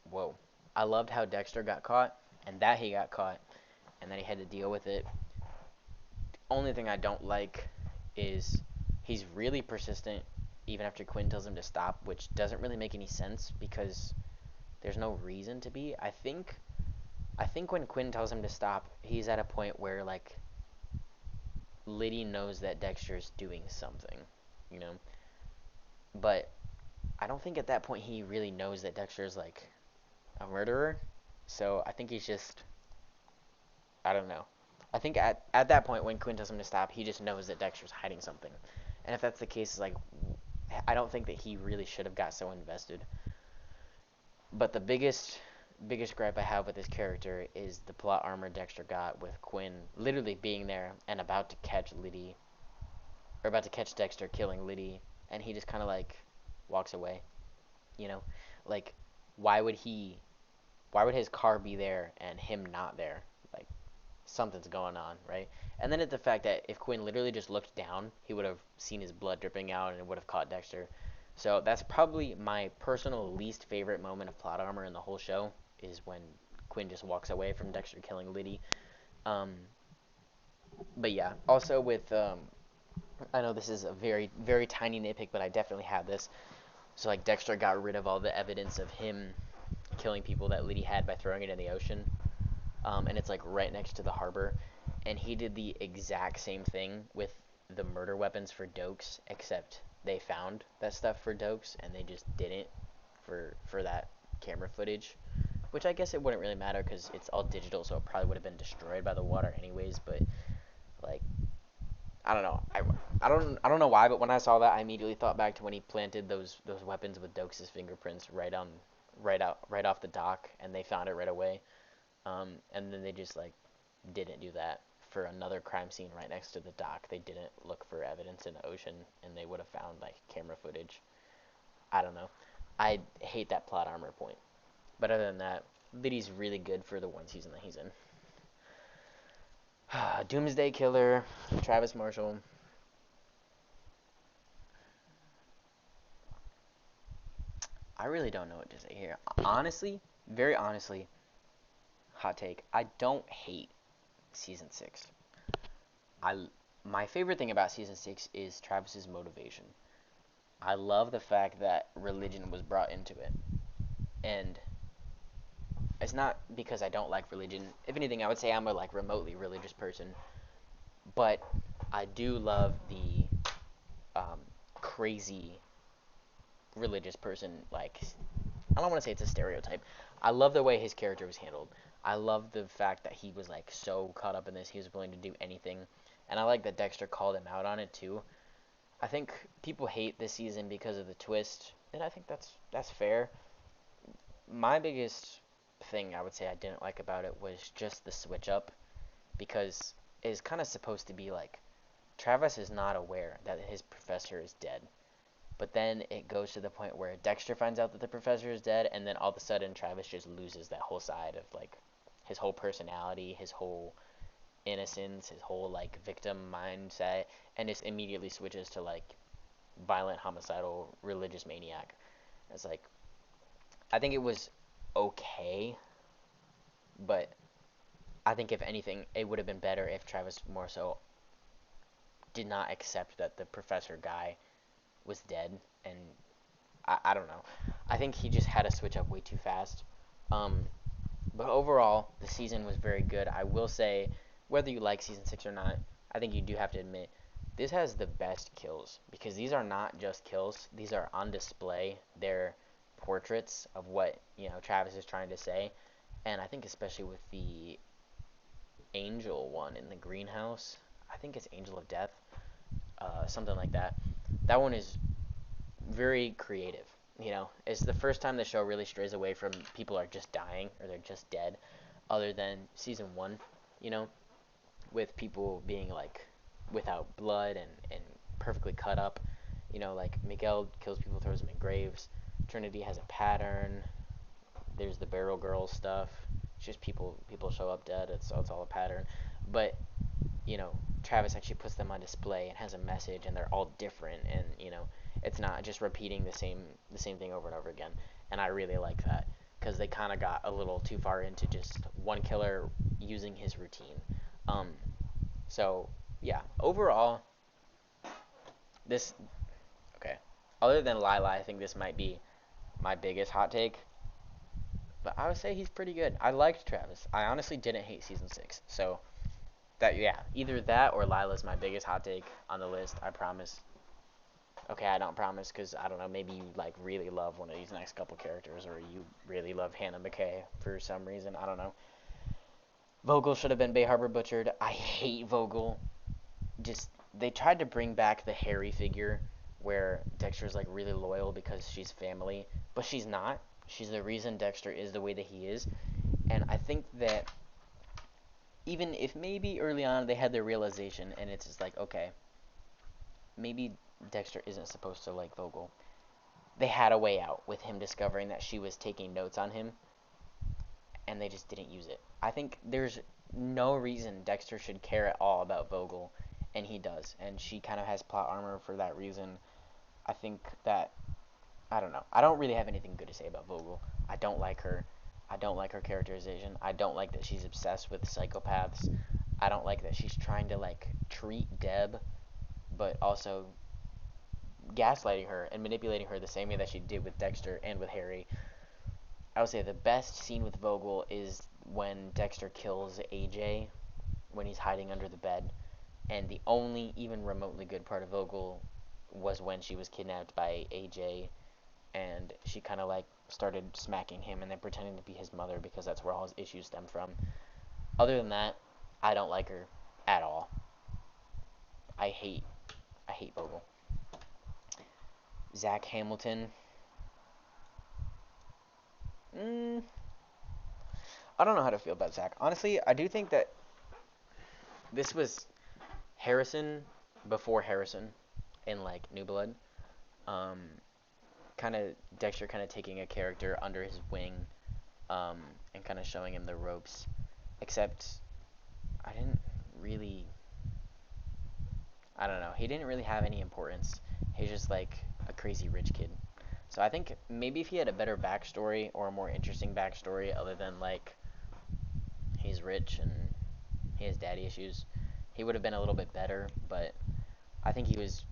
Whoa, I loved how Dexter got caught and that he got caught and that he had to deal with it. Only thing I don't like is he's really persistent even after Quinn tells him to stop, which doesn't really make any sense because There's no reason to be. I think when Quinn tells him to stop, he's at a point where like Liddy knows that Dexter's doing something, you know. But I don't think at that point he really knows that Dexter's like a murderer. So I think he's just, I don't know. I think at that point when Quinn tells him to stop, he just knows that Dexter's hiding something. And if that's the case, like I don't think that he really should have got so invested. But the biggest gripe I have with this character is the plot armor Dexter got with Quinn literally being there and about to catch Liddy, or about to catch Dexter killing Liddy, and he just kind of like walks away. You know, like why would he? Why would his car be there and him not there? Like something's going on, right? And then it's the fact that if Quinn literally just looked down, he would have seen his blood dripping out and would have caught Dexter. So that's probably my personal least favorite moment of plot armor in the whole show is when Quinn just walks away from Dexter killing Liddy. Um, but yeah, also with I know this is a very tiny nitpick, but I definitely have this. So like Dexter got rid of all the evidence of him killing people that Liddy had by throwing it in the ocean, and it's like right next to the harbor. And he did the exact same thing with the murder weapons for Dokes, except they found that stuff for Dokes and they just didn't for that camera footage. Which I guess it wouldn't really matter because it's all digital, so it probably would have been destroyed by the water anyways. But like, I don't know. I don't know why, but when I saw that, I immediately thought back to when he planted those weapons with Dokes' fingerprints right off the dock, and they found it right away. And then they just like didn't do that for another crime scene right next to the dock. They didn't look for evidence in the ocean, and they would have found like camera footage. I don't know. I hate that plot armor point. But other than that, Liddy's really good for the one season that he's in. Doomsday Killer, Travis Marshall. I really don't know what to say here. Honestly, very honestly, hot take. I don't hate season 6. I My favorite thing about season 6 is Travis's motivation. I love the fact that religion was brought into it. And it's not because I don't like religion. If anything, I would say I'm a like remotely religious person. But I do love the crazy religious person. Like I don't want to say it's a stereotype. I love the way his character was handled. I love the fact that he was like so caught up in this, he was willing to do anything. And I like that Dexter called him out on it too. I think people hate this season because of the twist, and I think that's fair. My biggest thing I would say I didn't like about it was just the switch up because it's kind of supposed to be like Travis is not aware that his professor is dead. But then it goes to the point where Dexter finds out that the professor is dead, and then all of a sudden Travis just loses that whole side of like his whole personality, his whole innocence, his whole like victim mindset, and just immediately switches to like violent, homicidal, religious maniac. It's like I think it was okay, but I think if anything, it would have been better if Travis more so did not accept that the professor guy was dead, and I don't know. I think he just had to switch up way too fast. Um, but overall, the season was very good. I will say, whether you like season 6 or not, I think you do have to admit this has the best kills because these are not just kills. These are on display. They're portraits of what, Travis is trying to say. And I think especially with the angel one in the greenhouse, I think it's Angel of Death, something like that. That one is very creative. It's the first time the show really strays away from people are just dying or they're just dead, other than season one. You know, with people being like without blood and perfectly cut up. Like Miguel kills people, throws them in graves. Trinity has a pattern. There's the Barrel Girl stuff. It's just people show up dead. It's all a pattern. But Travis actually puts them on display and has a message, and they're all different, and it's not just repeating the same thing over and over again. And I really like that because they kind of got a little too far into just one killer using his routine. Um, so yeah, overall, this okay. Other than Lila, I think this might be my biggest hot take. But I would say he's pretty good. I liked Travis. I honestly didn't hate season 6. So that, yeah, either that or Lila's my biggest hot take on the list. I promise. Okay, I don't promise because I don't know. Maybe you like really love one of these next couple characters, or you really love Hannah McKay for some reason. I don't know. Vogel should have been Bay Harbor butchered. I hate Vogel. Just they tried to bring back the Harry figure where Dexter's like really loyal because she's family, but she's not. She's the reason Dexter is the way that he is. And I think that even if maybe early on they had their realization and it's just like, okay, maybe Dexter isn't supposed to like Vogel. They had a way out with him discovering that she was taking notes on him and they just didn't use it. I think there's no reason Dexter should care at all about Vogel, and he does. And she kind of has plot armor for that reason. I think that, I don't know. I don't really have anything good to say about Vogel. I don't like her. I don't like her characterization. I don't like that she's obsessed with psychopaths. I don't like that she's trying to like treat Deb, but also gaslighting her and manipulating her the same way that she did with Dexter and with Harry. I would say the best scene with Vogel is when Dexter kills AJ when he's hiding under the bed. And the only even remotely good part of Vogel was when she was kidnapped by AJ and she kind of like started smacking him and then pretending to be his mother because that's where all his issues stem from. Other than that, I don't like her at all. I hate I hate Vogel. Zach Hamilton. Mm, I don't know how to feel about Zach. Honestly, I do think that this was Harrison before Harrison in like New Blood. Um, kind of Dexter kind of taking a character under his wing, and kind of showing him the ropes. Except I didn't really, I don't know. He didn't really have any importance. He's just like a crazy rich kid. So I think maybe if he had a better backstory or a more interesting backstory, other than like he's rich and he has daddy issues, he would have been a little bit better. But I think he was.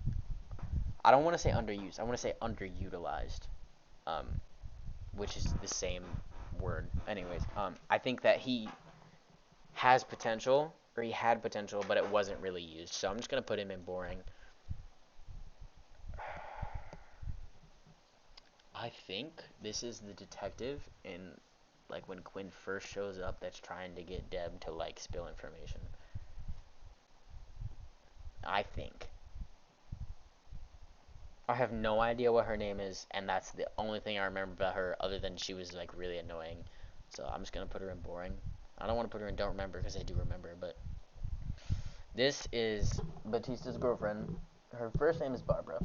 I don't want to say underused. I want to say underutilized, um, which is the same word. Anyways, I think that he has potential, or he had potential, but it wasn't really used. So I'm just gonna put him in boring. I think this is the detective in like when Quinn first shows up that's trying to get Deb to like spill information. I think. I have no idea what her name is, and that's the only thing I remember about her, other than she was like really annoying. So I'm just gonna put her in boring. I don't want to put her in don't remember because I do remember, but this is Batista's girlfriend. Her first name is Barbara.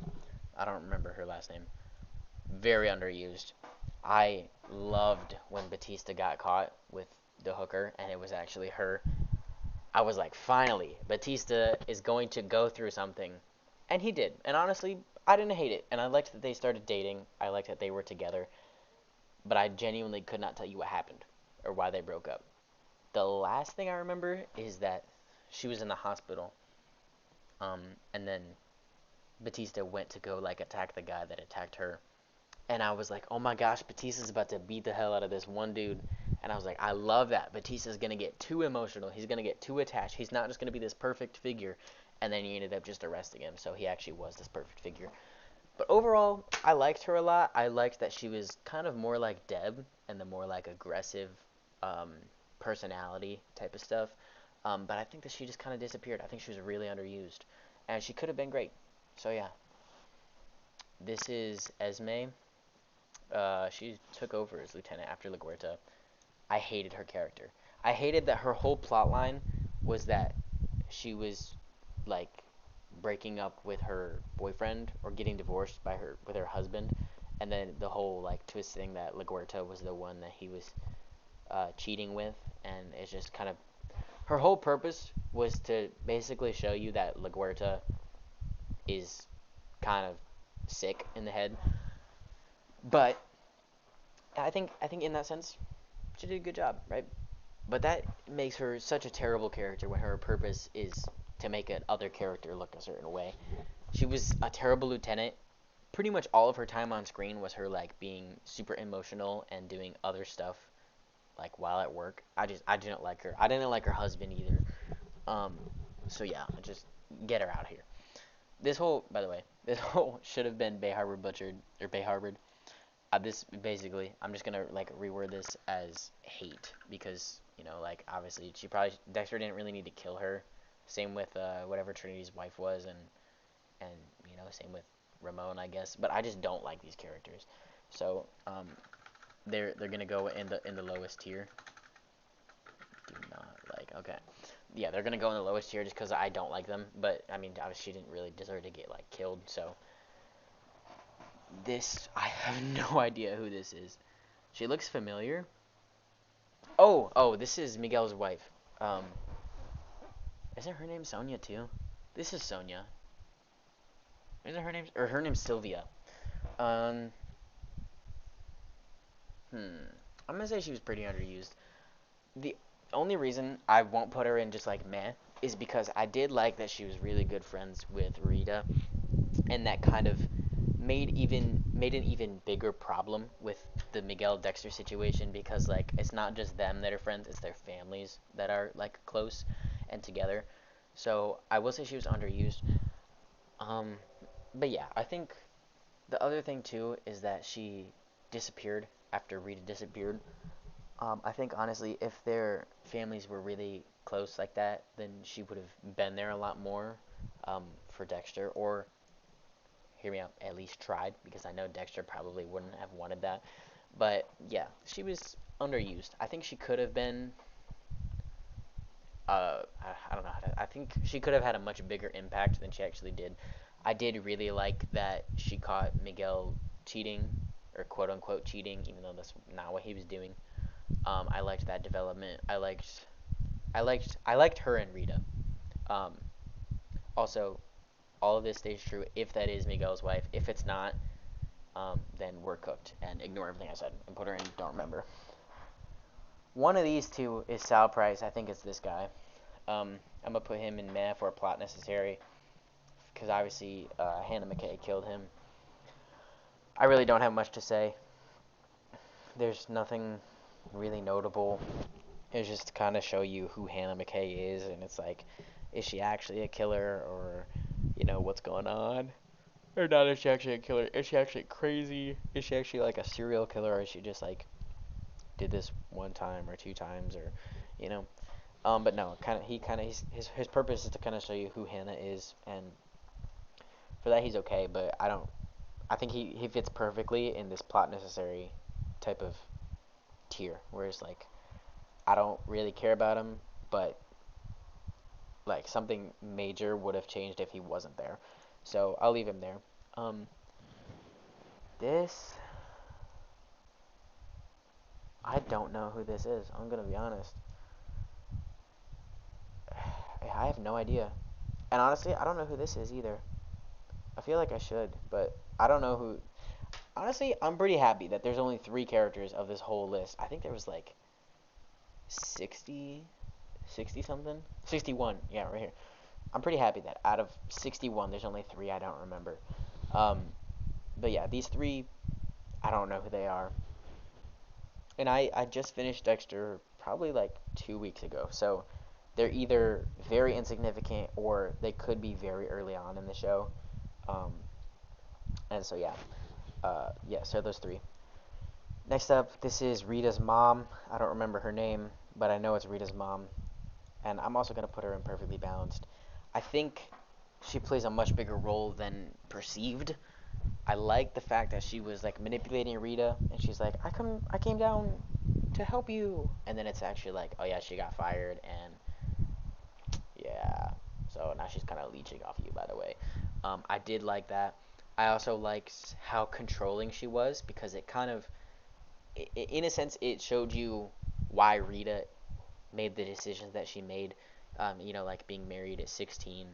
I don't remember her last name. Very underused. I loved when Batista got caught with the hooker and it was actually her. I was like, finally, Batista is going to go through something. And he did. And honestly, I didn't hate it. And I liked that they started dating. I liked that they were together. But I genuinely could not tell you what happened or why they broke up. The last thing I remember is that she was in the hospital. Um, and then Batista went to go like attack the guy that attacked her. And I was like, oh my gosh, Batista's about to beat the hell out of this one dude. And I was like, I love that. Batista's going to get too emotional. He's going to get too attached. He's not just going to be this perfect figure. And then you ended up just arresting him. So he actually was this perfect figure. But overall, I liked her a lot. I liked that she was kind of more like Deb and the more like aggressive um, personality type of stuff. But I think that she just kind of disappeared. I think she was really underused. And she could have been great. So yeah. This is Esme. She took over as lieutenant after LaGuerta. I hated her character. I hated that her whole plot line was that she was like breaking up with her boyfriend or getting divorced by her with her husband, and then the whole like twist thing that LaGuerta was the one that he was cheating with, and it's just kind of her whole purpose was to basically show you that LaGuerta is kind of sick in the head. But I think in that sense, she did a good job, right? But that makes her such a terrible character when her purpose is to make an other character look a certain way. She was a terrible lieutenant. Pretty much all of her time on screen was her like being super emotional and doing other stuff. like while at work. I didn't like her. I didn't like her husband either. Um, so yeah, just get her out of here. This whole, by the way, this whole should have been Bay Harbor butchered or Bay Harbored. This basically, I'm just gonna like reword this as hate because like obviously she probably Dexter didn't really need to kill her. Same with whatever Trinity's wife was, and same with Ramon, I guess. But I just don't like these characters, so they're gonna go in the lowest tier. Do not like, okay, yeah, they're gonna go in the lowest tier just because I don't like them. But I mean, obviously she didn't really deserve to get like killed, so this I have no idea who this is. She looks familiar. Oh, this is Miguel's wife. Um, isn't her name Sonia too? This is Sonia. Isn't her name, or her name's Sylvia? Um, I'm gonna say she was pretty underused. The only reason I won't put her in just like meh is because I did like that she was really good friends with Rita, and that kind of made an even bigger problem with the Miguel Dexter situation because like it's not just them that are friends, it's their families that are like close and together. So I will say she was underused. Um, but yeah, I think the other thing too is that she disappeared after Rita disappeared. I think honestly, if their families were really close like that, then she would have been there a lot more for Dexter, or hear me out, at least tried, because I know Dexter probably wouldn't have wanted that. But yeah, she was underused. I think she could have been. I don't know. I think she could have had a much bigger impact than she actually did. I did really like that she caught Miguel cheating, or quote unquote cheating, even though that's not what he was doing. I liked that development. I liked her and Rita. Um, Also, all of this stays true if that is Miguel's wife. If it's not, then we're cooked and ignore everything I said and put her in don't remember. One of these two is Sal Price. I think it's this guy. I'm gonna put him in meh for a plot necessary because obviously Hannah McKay killed him. I really don't have much to say. There's nothing really notable. It's just to kind of show you who Hannah McKay is, and it's like, is she actually a killer, or what's going on? Or not, is she actually a killer? Is she actually crazy? Is she actually like a serial killer, or is she just like did this one time or two times, or you know? But no, kind of his purpose is to kind of show you who Hannah is, and for that he's okay. But I don't. I think he fits perfectly in this plot necessary type of tier, where it's like I don't really care about him, but like something major would have changed if he wasn't there. So I'll leave him there. Um, this I don't know who this is. I'm gonna be honest. I have no idea. And honestly, I don't know who this is either. I feel like I should, but I don't know who. Honestly, I'm pretty happy that there's only 3 characters of this whole list. I think there was like 60, 60 something, 61. Yeah, right here. I'm pretty happy that out of 61, there's only 3 I don't remember. Um, but yeah, these 3, I don't know who they are. And I just finished Dexter probably like 2 weeks ago. So they're either very insignificant or they could be very early on in the show. Um, and so yeah, so those 3. Next up, this is Rita's mom. I don't remember her name, but I know it's Rita's mom. And I'm also going to put her in Perfectly Balanced. I think she plays a much bigger role than perceived. I like the fact that she was like manipulating Rita, and she's like, I came down to help you," and then it's actually like, oh yeah, she got fired, and yeah, so now she's kind of leeching off you, by the way. I did like that. I also liked how controlling she was because it kind of, in a sense, it showed you why Rita made the decisions that she made. Like being married at 16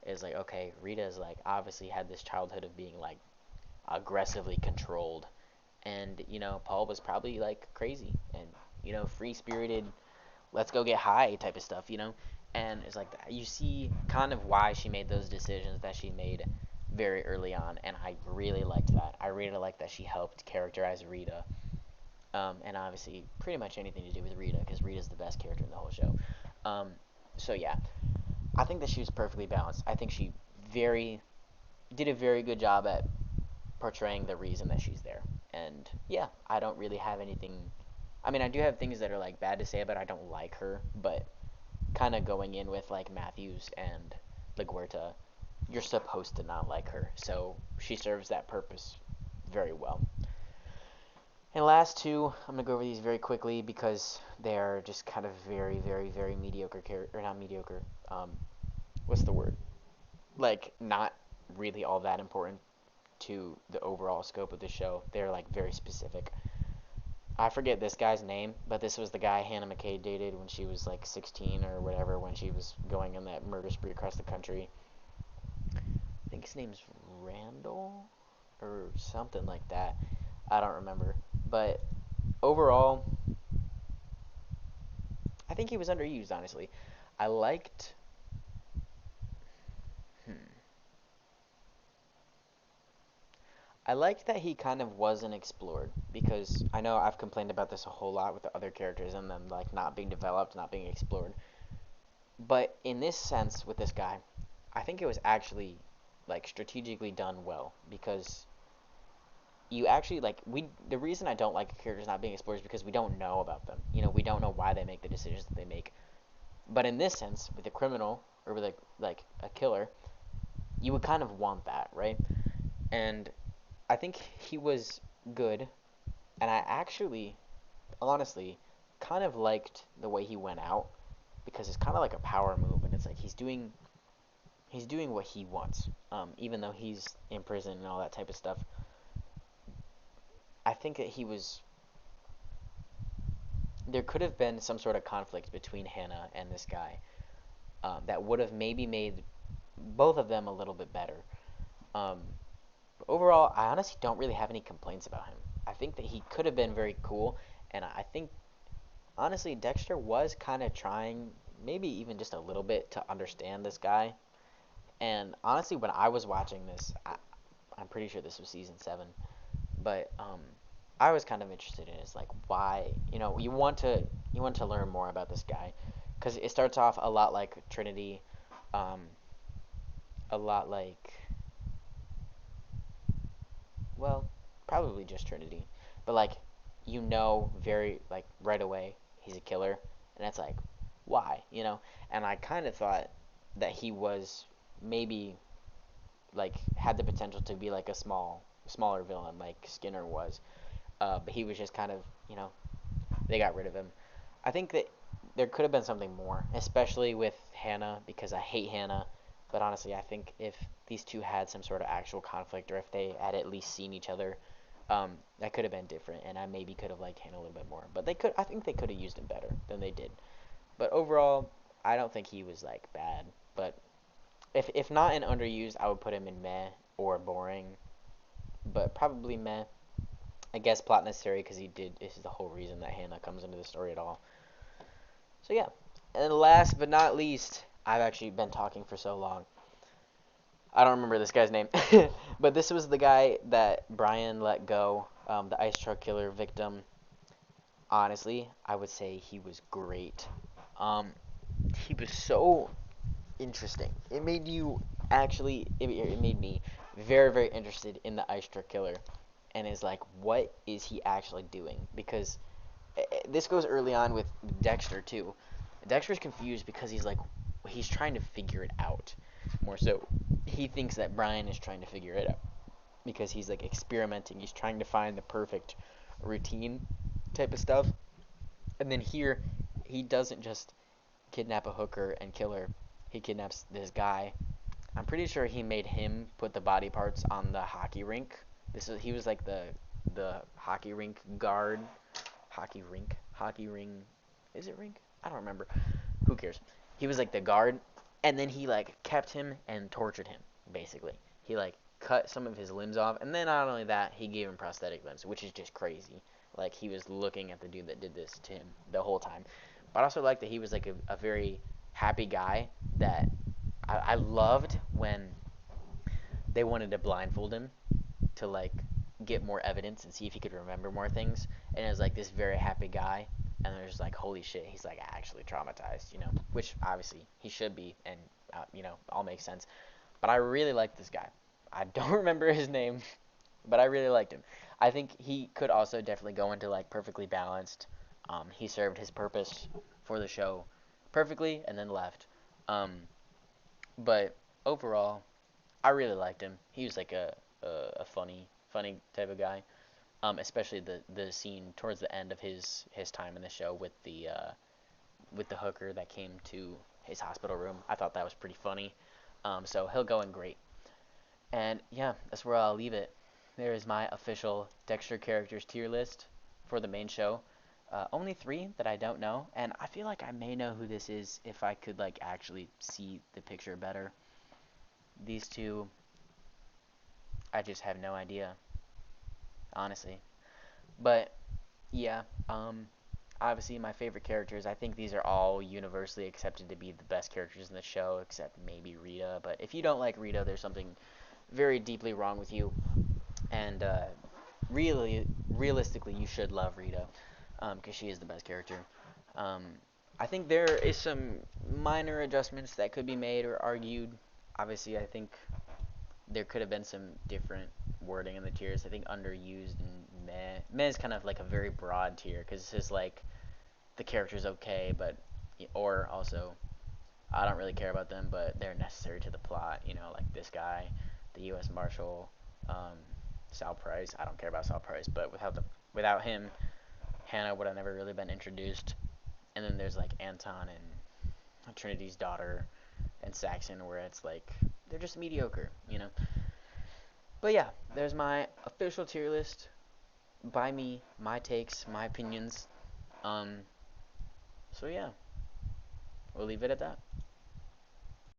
is like, okay, Rita's like obviously had this childhood of being like aggressively controlled, and Paul was probably like crazy and free spirited, let's go get high type of stuff, and it's like you see kind of why she made those decisions that she made very early on, and I really liked that. I really liked that she helped characterize Rita, and obviously pretty much anything to do with Rita, because Rita's the best character in the whole show. Um, so yeah, I think that she was perfectly balanced. I think she very did a very good job at portraying the reason that she's there. And yeah, I don't really have anything. I mean, I do have things that are like bad to say about. I don't like her, but kind of going in with like Matthews and LaGuerta, you're supposed to not like her, so she serves that purpose very well. And last two, I'm gonna go over these very quickly because they are just kind of very, very, very mediocre character, or not mediocre. What's the word? Like not really all that important to the overall scope of the show. They're like very specific. I forget this guy's name, but this was the guy Hannah McKay dated when she was like 16 or whatever, when she was going on that murder spree across the country. I think his name's Randall or something like that. I don't remember. But overall, I think he was underused, honestly. I liked. Hmm. I liked that he kind of wasn't explored because I know I've complained about this a whole lot with the other characters and them like not being developed, not being explored. But in this sense, with this guy, I think it was actually like strategically done well because you actually like we the reason I don't like characters not being explored is because we don't know about them. You know, we don't know why they make the decisions that they make. But in this sense, with a criminal or with a killer, you would kind of want that, right? And I think he was good, and I actually, honestly, kind of liked the way he went out because it's kind of like a power move, and it's like he's doing what he wants, even though he's in prison and all that type of stuff. I think that he was there could have been some sort of conflict between Hannah and this guy that would have maybe made both of them a little bit better. Um, Overall, I honestly don't really have any complaints about him. I think that he could have been very cool, and I think honestly Dexter was kind of trying, maybe even just a little bit, to understand this guy. And honestly, when I was watching this, I'm pretty sure this was season 7, but I was kind of interested in is like why you want to learn more about this guy because it starts off a lot like Trinity, um, a lot like well, probably just Trinity. But like very like right away he's a killer and it's like why, you know? And I kind of thought that he was maybe like had the potential to be like a smaller villain like Skinner was. But he was just kind of, they got rid of him. I think that there could have been something more, especially with Hannah because I hate Hannah. But honestly, I think if these two had some sort of actual conflict, or if they had at least seen each other, that could have been different, and I maybe could have liked Hannah a little bit more. But I think they could have used him better than they did. But overall, I don't think he was like bad. But if not in underused, I would put him in meh or boring. But probably meh. I guess plot necessary because he did. This is the whole reason that Hannah comes into the story at all. So yeah. And last but not least, I've actually been talking for so long. I don't remember this guy's name, but this was the guy that Brian let go, the ice truck killer victim. Honestly, I would say he was great. Um, he was so interesting. It made you it made me very, very interested in the ice truck killer, and is like, what is he actually doing? Because this goes early on with Dexter too. Dexter's confused because he's trying to figure it out. More so, he thinks that Brian is trying to figure it out because he's like experimenting. He's trying to find the perfect routine type of stuff. And then here, he doesn't just kidnap a hooker and kill her. He kidnaps this guy. I'm pretty sure he made him put the body parts on the hockey rink. He was like the hockey rink guard. Hockey ring. Is it rink? I don't remember. Who cares? He was like the guard, and then he like kept him and tortured him. Basically, he like cut some of his limbs off, and then not only that, he gave him prosthetic limbs, which is just crazy. Like he was looking at the dude that did this to him the whole time. But I also like that he was like a very happy guy that I loved when they wanted to blindfold him to like get more evidence and see if he could remember more things. And it was like this very happy guy, and there's like, holy shit, he's like actually traumatized, which obviously he should be, and all makes sense. But I really like this guy. I don't remember his name, but I really liked him. I think he could also definitely go into like perfectly balanced. He served his purpose for the show perfectly, and then left. Um, but overall, I really liked him. He was like a funny type of guy. Especially the scene towards the end of his time in the show with the hooker that came to his hospital room. I thought that was pretty funny. So he'll go in great. And yeah, that's where I'll leave it. There is my official Dexter characters tier list for the main show. Only three that I don't know, and I feel like I may know who this is if I could like actually see the picture better. These two, I just have no idea, honestly. But yeah, obviously my favorite characters. I think these are all universally accepted to be the best characters in the show, except maybe Rita. But if you don't like Rita, there's something very deeply wrong with you. And really, realistically, you should love Rita, because she is the best character. Um, I think there is some minor adjustments that could be made or argued. Obviously, I think there could have been some different wording in the tiers. I think underused and meh. Meh is kind of like a very broad tier because it's just like the character's okay, but or also I don't really care about them, but they're necessary to the plot. Like this guy, the U.S. Marshal, um, Sal Price. I don't care about Sal Price, but without him, Hannah would have never really been introduced. And then there's like Anton and Trinity's daughter and Saxon, where it's like they're just mediocre. But yeah, there's my official tier list by me, my takes, my opinions. Um, so yeah, we'll leave it at that.